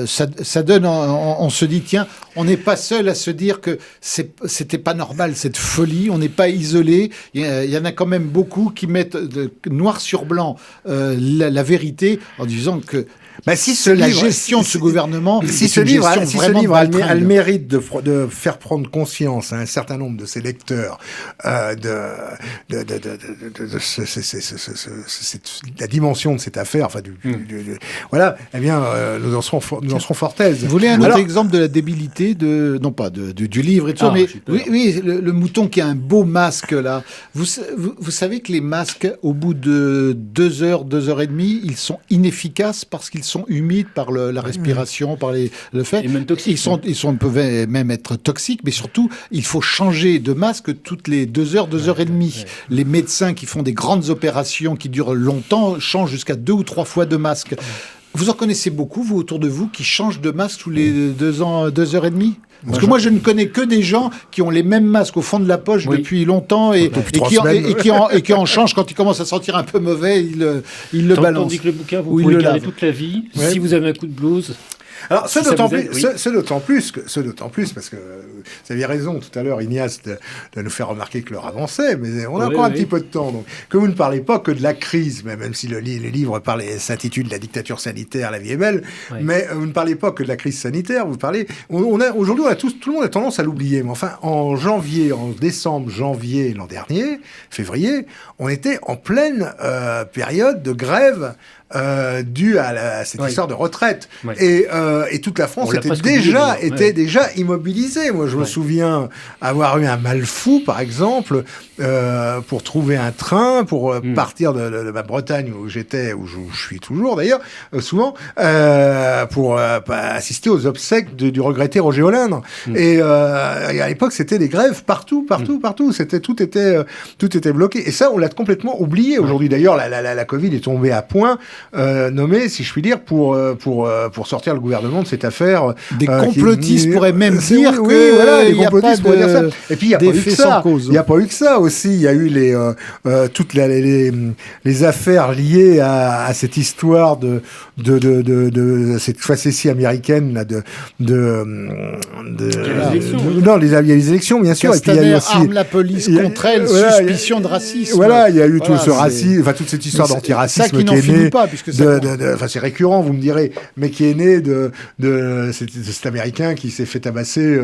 ça donne, on se dit, tiens, on n'est pas seul à se dire que c'était pas normal, cette folie, on n'est pas isolé. Il y en a quand même beaucoup qui mettent noir sur blanc la vérité en disant que la gestion de ce gouvernement, si ce livre a le mérite de faire prendre conscience à un certain nombre de ses lecteurs de la dimension de cette affaire, voilà, eh bien, nous en serons fort aises. Vous voulez un autre exemple de la débilité du livre et tout ça, mais oui, le mouton qui a un beau masque là. Vous savez que les masques, au bout de 2 heures, 2 heures et demie, ils sont inefficaces parce qu'ils sont humides par la respiration, par le fait. Et même toxiques. Ils peuvent même être toxiques, mais surtout, il faut changer de masque toutes les 2 heures, 2 heures et demie. Ouais. Les médecins qui font des grandes opérations qui durent longtemps changent jusqu'à 2 ou 3 fois de masque. Ouais. Vous en connaissez beaucoup, vous, autour de vous, qui changent de masque tous les 2 heures et demie? Parce que moi, je ne connais que des gens qui ont les mêmes masques au fond de la poche depuis longtemps et qui en changent quand ils commencent à sentir un peu mauvais, ils le balancent. Tandis que le bouquin, vous pouvez le garder toute la vie, si vous avez un coup de blues. Alors, ce d'autant plus, parce que vous aviez raison tout à l'heure, Ignace, de nous faire remarquer que l'heure avançait, mais on a encore un petit peu de temps. Donc, que vous ne parlez pas que de la crise, même si le livre s'intitule « La dictature sanitaire, la vie est belle », mais vous ne parlez pas que de la crise sanitaire, vous parlez... Aujourd'hui, tout le monde a tendance à l'oublier, mais enfin, en décembre, janvier l'an dernier, février, on était en pleine période de grève dû à cette histoire de retraite. Et toute la France était déjà immobilisée. Moi, je me souviens avoir eu un mal fou, par exemple, pour trouver un train, pour partir de ma Bretagne, où j'étais, où je suis toujours d'ailleurs, souvent, pour assister aux obsèques du regretté Roger Olindre. Et à l'époque, c'était des grèves partout. Tout était bloqué. Et ça, on l'a complètement oublié. Aujourd'hui, d'ailleurs, la Covid est tombée à point, nommé, si je puis dire, pour sortir le gouvernement de cette affaire. Des complotistes pourraient même dire les complotistes pourraient dire ça. Et puis il n'y a pas eu que ça. Il n'y a pas eu que ça aussi. Il y a eu toutes les affaires liées à cette histoire de cette facétie américaine là, il y a les élections, bien sûr. Castaner, et puis il y a eu aussi arme la police contre elle, suspicion de racisme. Voilà, il y a eu tout ce racisme, enfin toute cette histoire d'antiracisme qui est née. C'est récurrent, vous me direz, mais qui est né de cet Américain qui s'est fait tabasser.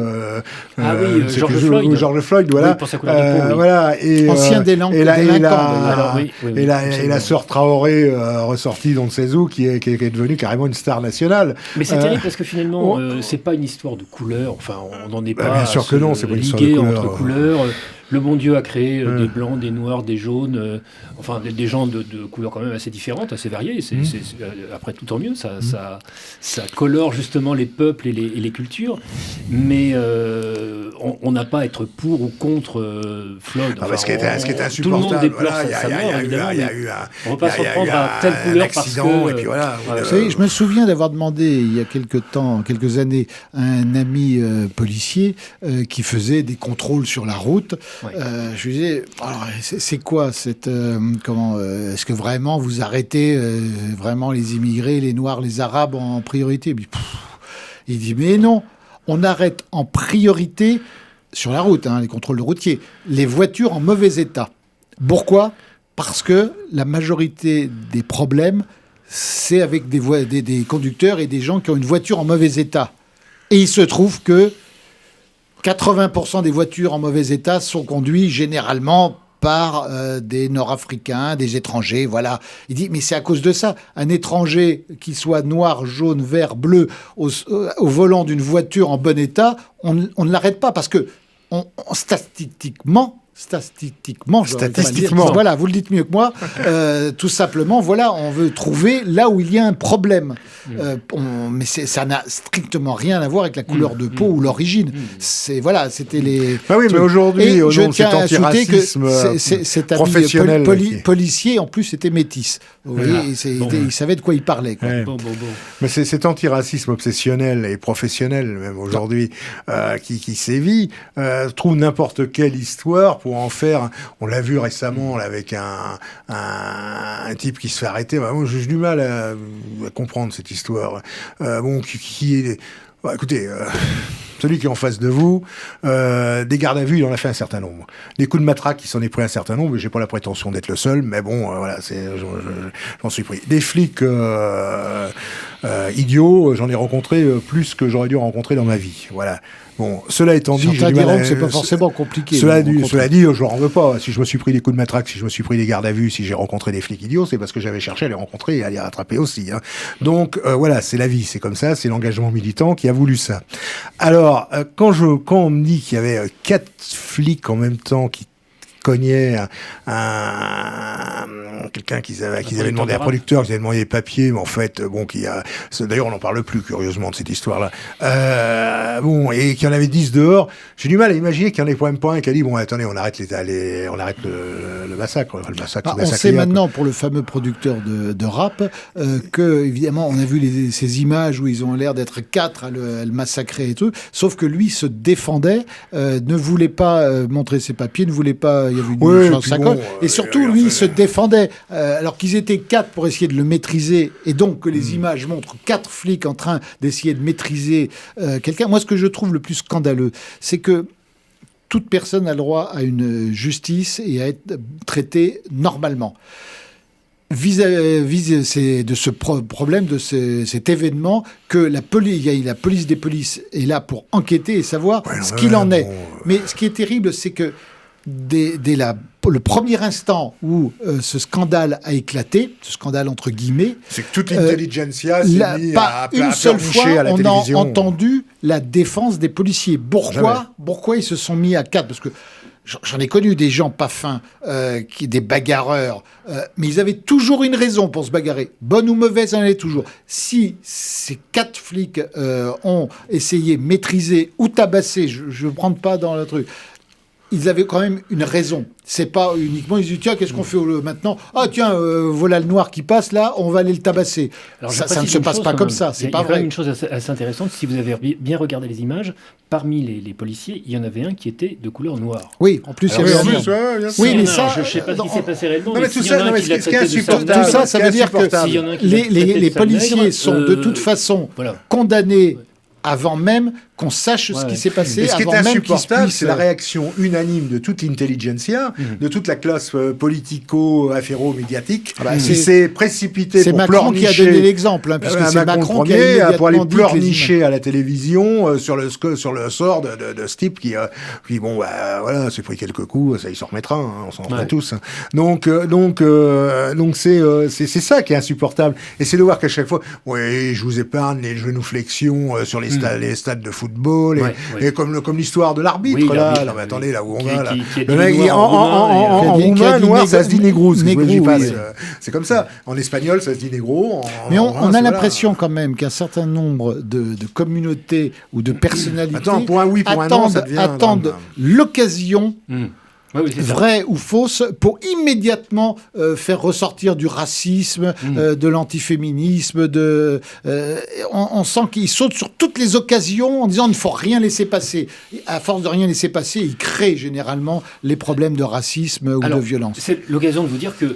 George Floyd, voilà. Oui, pour sa couleur de peau, voilà. Et, ancien délinquant. Et la sœur Traoré ressortie d'on ne sait où, qui est devenue carrément une star nationale. Mais c'est terrible parce que finalement, c'est pas une histoire de couleur. Enfin, on n'en est pas. Bien sûr que non, c'est pas une histoire de couleur. Entre couleurs. Le bon Dieu a créé des blancs, des noirs, des jaunes, des gens de couleurs quand même assez différentes, assez variées. Après, tout tant mieux, ça colore justement les peuples et les cultures. Mais on n'a pas à être pour ou contre Floyd. Ce qui est insupportable. Tout le monde déplore sa mort, évidemment. On ne va pas se reprendre à telle couleur parce que... Et puis voilà. Vous savez, je me souviens d'avoir demandé il y a quelques années, à un ami policier qui faisait des contrôles sur la route. Je lui disais, alors, c'est quoi cette est-ce que vraiment vous arrêtez vraiment les immigrés, les Noirs, les Arabes en priorité? Il dit mais non, on arrête en priorité sur la route, les contrôles routiers, les voitures en mauvais état. Pourquoi? Parce que la majorité des problèmes, c'est avec des conducteurs et des gens qui ont une voiture en mauvais état. Et il se trouve que 80% des voitures en mauvais état sont conduites généralement par des Nord-Africains, des étrangers, voilà. Il dit, mais c'est à cause de ça. Un étranger qui soit noir, jaune, vert, bleu, au volant d'une voiture en bon état, on ne l'arrête pas parce que statistiquement, voilà, vous le dites mieux que moi, tout simplement, voilà, on veut trouver là où il y a un problème. Mais ça n'a strictement rien à voir avec la couleur de peau ou l'origine. C'était les... oui, mais aujourd'hui, au nom de cet antiracisme professionnel... policier, en plus, était métis. Il savait de quoi il parlait. Quoi. Ouais. Mais c'est cet antiracisme obsessionnel et professionnel, même aujourd'hui, qui sévit, trouve n'importe quelle histoire pour pour en faire. On l'a vu récemment là, avec un type qui se fait arrêter. Bah, moi, j'ai du mal à comprendre cette histoire. Qui est... Bah, écoutez, celui qui est en face de vous, des gardes à vue, il en a fait un certain nombre. Les coups de matraque, il s'en est pris un certain nombre. J'ai pas la prétention d'être le seul, mais bon, voilà, j'en suis pris. Des flics idiots, j'en ai rencontré plus que j'aurais dû rencontrer dans ma vie. Voilà. Bon, cela étant dit, certains diront que c'est pas forcément compliqué. Cela dit, je leur en veux pas. Si je me suis pris des coups de matraque, si je me suis pris des gardes à vue, si j'ai rencontré des flics idiots, c'est parce que j'avais cherché à les rencontrer et à les rattraper aussi. Hein. Donc voilà, c'est la vie, c'est comme ça, c'est l'engagement militant qui a voulu ça. Alors, quand on me dit qu'il y avait 4 flics en même temps qui cognaient quelqu'un qu'ils avaient demandé à un producteur, qu'ils avaient demandé des papiers, mais en fait, d'ailleurs, on n'en parle plus, curieusement, de cette histoire-là. Et qu'il y en avait 10 dehors, j'ai du mal à imaginer qu'il y en ait quand même pas un qui a dit, bon, attendez, on arrête le massacre. On sait maintenant, pour le fameux producteur de rap, que, évidemment, on a vu ces images où ils ont l'air d'être 4 à le massacrer et tout, sauf que lui se défendait, ne voulait pas montrer ses papiers, ne voulait pas, il y avait une chance et surtout, lui, il se défendait, alors qu'ils étaient 4 pour essayer de le maîtriser, et donc que les images montrent 4 flics en train d'essayer de maîtriser quelqu'un. Moi, ce que je trouve le plus scandaleux, c'est que toute personne a le droit à une justice et à être traitée normalement. Vis-à-vis de ce problème, de cet événement, que la police des polices est là pour enquêter et savoir ce qu'il en est. Mais ce qui est terrible, c'est que dès le premier instant où ce scandale a éclaté, ce scandale entre guillemets, c'est que toute l'intelligentsia s'est mise pas une seule fois on a entendu la défense des policiers. Pourquoi ils se sont mis à 4 ? Parce que j'en ai connu des gens pas fins, des bagarreurs, mais ils avaient toujours une raison pour se bagarrer. Bonne ou mauvaise, il y en avait toujours. Si ces 4 flics ont essayé, maîtrisé ou tabassé, je ne rentre pas dans le truc, ils avaient quand même une raison. C'est pas uniquement, ils disent, tiens, qu'est-ce qu'on fait maintenant ? Ah, tiens, voilà le noir qui passe, là, on va aller le tabasser. Alors, ça ne se passe pas comme ça, c'est pas vrai. Il y a quand même une chose assez intéressante, si vous avez bien regardé les images, parmi les policiers, il y en avait un qui était de couleur noire. Oui, en plus, il y avait oui, mais ça... Je ne sais pas ce qui s'est passé réellement, mais tout ça, ça veut dire que les policiers sont de toute façon condamnés avant même qu'on sache ce qui s'est passé. Ce qui est insupportable, c'est la réaction unanime de toute l'intelligentsia, de toute la classe politico-affairo-médiatique, qui s'est précipitée pour Macron qui a donné l'exemple, puisque c'est Macron qui a pour aller pleurnicher à la télévision sur le sort de ce type qui s'est pris quelques coups, ça il s'en remettra, on s'en remet tous. Donc c'est ça qui est insupportable. Et c'est de voir qu'à chaque fois, je vous épargne les genuflexions sur les stades de football et comme l'histoire de l'arbitre là. Non mais attendez, là où on va là. Le mec en roumain noir ça se dit négro. C'est comme ça. En espagnol ça se dit négro. Mais on a l'impression quand même qu'un certain nombre de communautés ou de personnalités attendent l'occasion. Vraie ou fausse, pour immédiatement faire ressortir du racisme, de l'antiféminisme, on sent qu'ils sautent sur toutes les occasions en disant il ne faut rien laisser passer. Et à force de rien laisser passer, ils créent généralement les problèmes de racisme ou de violence. C'est l'occasion de vous dire que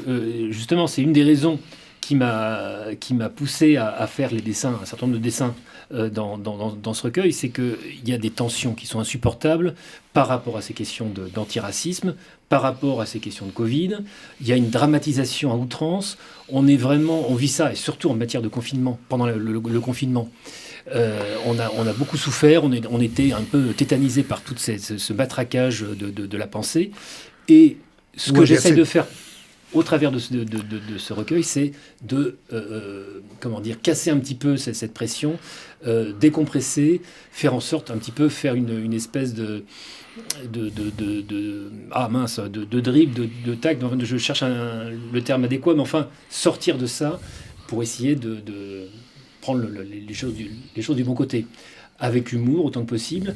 justement c'est une des raisons qui m'a poussé à faire les dessins, un certain nombre de dessins dans ce recueil, c'est qu'il y a des tensions qui sont insupportables par rapport à ces questions d'antiracisme, par rapport à ces questions de Covid. Il y a une dramatisation à outrance. On vit ça, et surtout en matière de confinement, pendant le confinement. On a beaucoup souffert, on était un peu tétanisé par tout ce matraquage de la pensée. Et ce que j'essaie de faire au travers de ce recueil, c'est de casser un petit peu cette pression, décompresser, faire en sorte un petit peu faire une espèce de dribble, de tac. Je cherche le terme adéquat, mais enfin sortir de ça pour essayer de prendre les choses du bon côté. Avec humour autant que possible,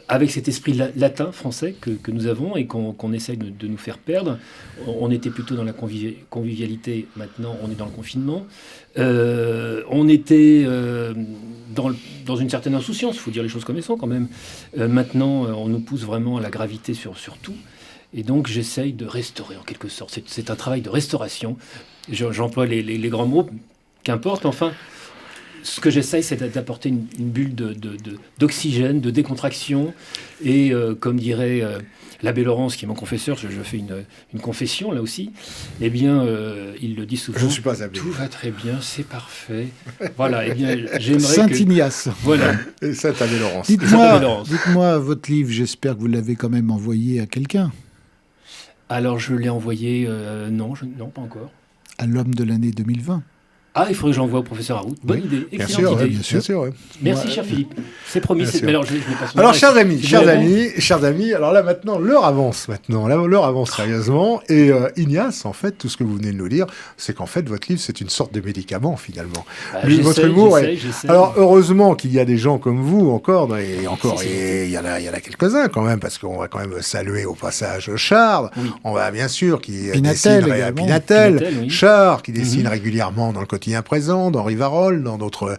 avec cet esprit latin, français que nous avons et qu'on essaye de nous faire perdre. On était plutôt dans la convivialité, maintenant on est dans le confinement. On était dans une certaine insouciance, il faut dire les choses comme elles sont quand même. Maintenant on nous pousse vraiment à la gravité sur tout. Et donc, j'essaye de restaurer, en quelque sorte. C'est un travail de restauration. J'emploie les grands mots, qu'importe. Enfin, ce que j'essaye, c'est d'apporter une bulle d'oxygène, de décontraction. Et comme dirait l'abbé Laurence, qui est mon confesseur, je fais une confession, là aussi. Eh bien, il le dit souvent. Je ne suis pas abbé. Tout va très bien, c'est parfait. Voilà, eh bien, j'aimerais Saint-Ignace. Voilà. Et Saint-Abbé Laurence. Dites-moi votre livre, j'espère que vous l'avez quand même envoyé à quelqu'un. Alors, je l'ai envoyé... non, pas encore. À l'homme de l'année 2020. Ah, il faudrait que j'envoie au professeur Harout. Bonne idée, excellente idée. Bien sûr. Ouais. Merci, cher Philippe. C'est promis. Mais alors, chers amis, alors là maintenant, l'heure avance sérieusement. Et Ignace, en fait, tout ce que vous venez de nous dire, c'est qu'en fait, votre livre, c'est une sorte de médicament, finalement. Votre humour j'essaie. Alors, heureusement qu'il y a des gens comme vous encore, et il y en a quelques-uns quand même, parce qu'on va quand même saluer au passage Charles. Oui. On va bien sûr Pinatel, oui. Charles, qui dessine régulièrement dans le quotidien présent, dans Rivarol, dans d'autres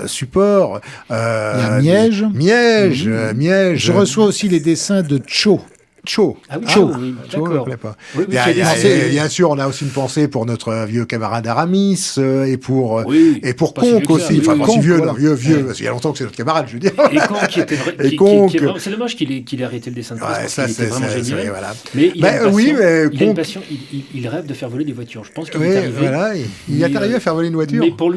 supports. Il y a Miège. Miège. Je reçois aussi les dessins de Cho. Cho. Ah oui, oui, d'accord. Oui, bien sûr, on a aussi une pensée pour notre vieux camarade Aramis et pour Conque aussi. Enfin, pas si vieux, vieux, parce qu'il y a longtemps que c'est notre camarade, je veux dire. Et Conque qui était vrai. C'est dommage qu'il ait arrêté le dessin de presse, parce qu'il était vraiment génial. Voilà. Mais il a une passion, il rêve de faire voler des voitures. Je pense qu'il est arrivé. Voilà, il est arrivé à faire voler une voiture. Mais pour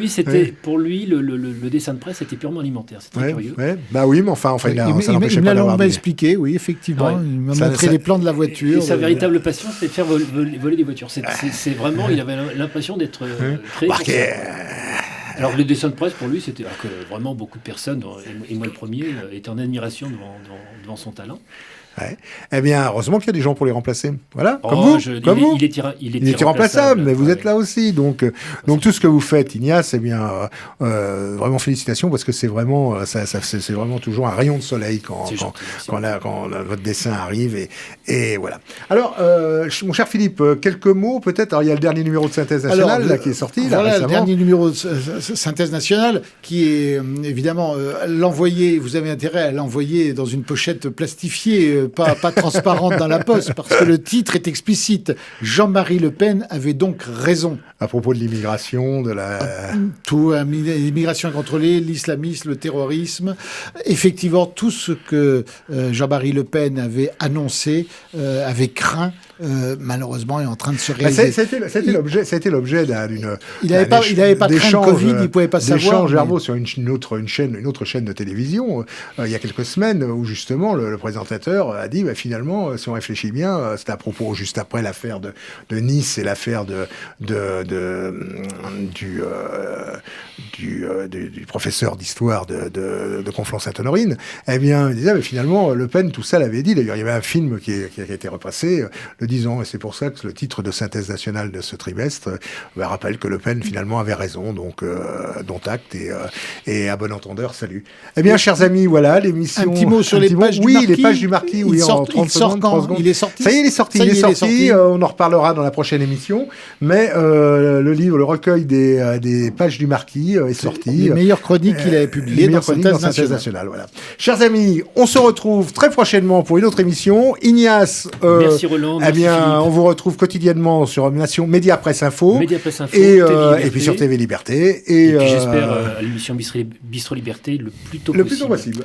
lui, le dessin de presse était purement alimentaire. C'est très curieux. Bah oui, mais enfin, ça n'empêchait pas d'avoir. Il m'a expliqué, oui, effectivement. Il m'a montré les plans de la voiture. Et sa véritable passion, c'est de faire voler des voitures. C'est vraiment, il avait l'impression d'être créé. Alors le dessin de presse pour lui, c'était que vraiment beaucoup de personnes, et moi le premier, étaient en admiration devant son talent. Ouais. Eh bien, heureusement qu'il y a des gens pour les remplacer. Voilà, comme vous. Il est irremplaçable, mais vous êtes là aussi. Donc tout ce que vous faites, Ignace, eh bien, vraiment félicitations, parce que c'est vraiment, c'est vraiment toujours un rayon de soleil quand votre dessin arrive, et voilà. Alors, mon cher Philippe, quelques mots peut-être. Alors, il y a le dernier numéro de Synthèse Nationale qui est sorti. Voilà, récemment. Le dernier numéro de Synthèse Nationale, qui est évidemment l'envoyer. Vous avez intérêt à l'envoyer dans une pochette plastifiée. Pas transparente dans la poste, parce que le titre est explicite. Jean-Marie Le Pen avait donc raison. À propos de l'immigration, de la... Tout, l'immigration incontrôlée, l'islamisme, le terrorisme. Effectivement, tout ce que Jean-Marie Le Pen avait annoncé, avait craint, malheureusement, est en train de se réaliser. C'était l'objet d'une... Il n'avait pas craint de Covid, il ne pouvait pas savoir. D'échanges sur une autre chaîne de télévision, il y a quelques semaines, où justement, le présentateur a dit, finalement, si on réfléchit bien, c'était à propos, juste après l'affaire de Nice et l'affaire du professeur d'histoire de Conflans-Sainte-Honorine, eh bien, il disait, finalement, Le Pen, tout ça l'avait dit. D'ailleurs, il y avait un film qui a été repassé le disant, et c'est pour ça que le titre de Synthèse Nationale de ce trimestre rappelle que Le Pen, finalement, avait raison, donc dont acte, et à bon entendeur, salut. Eh bien, chers amis, voilà, l'émission... Un petit mot sur les pages du Marquis. Oui, les pages du Marquis, oui, en 30 secondes, 3 secondes. Il est sorti. Ça y est, il est sorti. On en reparlera dans la prochaine émission, mais le livre, le recueil des pages du Marquis est sorti. Les meilleures chroniques qu'il avait publiées dans Synthèse Nationale. Voilà. Chers amis, on se retrouve très prochainement pour une autre émission. Ignace, merci Roland. Eh bien, on vous retrouve quotidiennement sur Nation Média Presse Info. Et puis sur TV Liberté. Et puis j'espère à l'émission Bistro Liberté le plus tôt possible.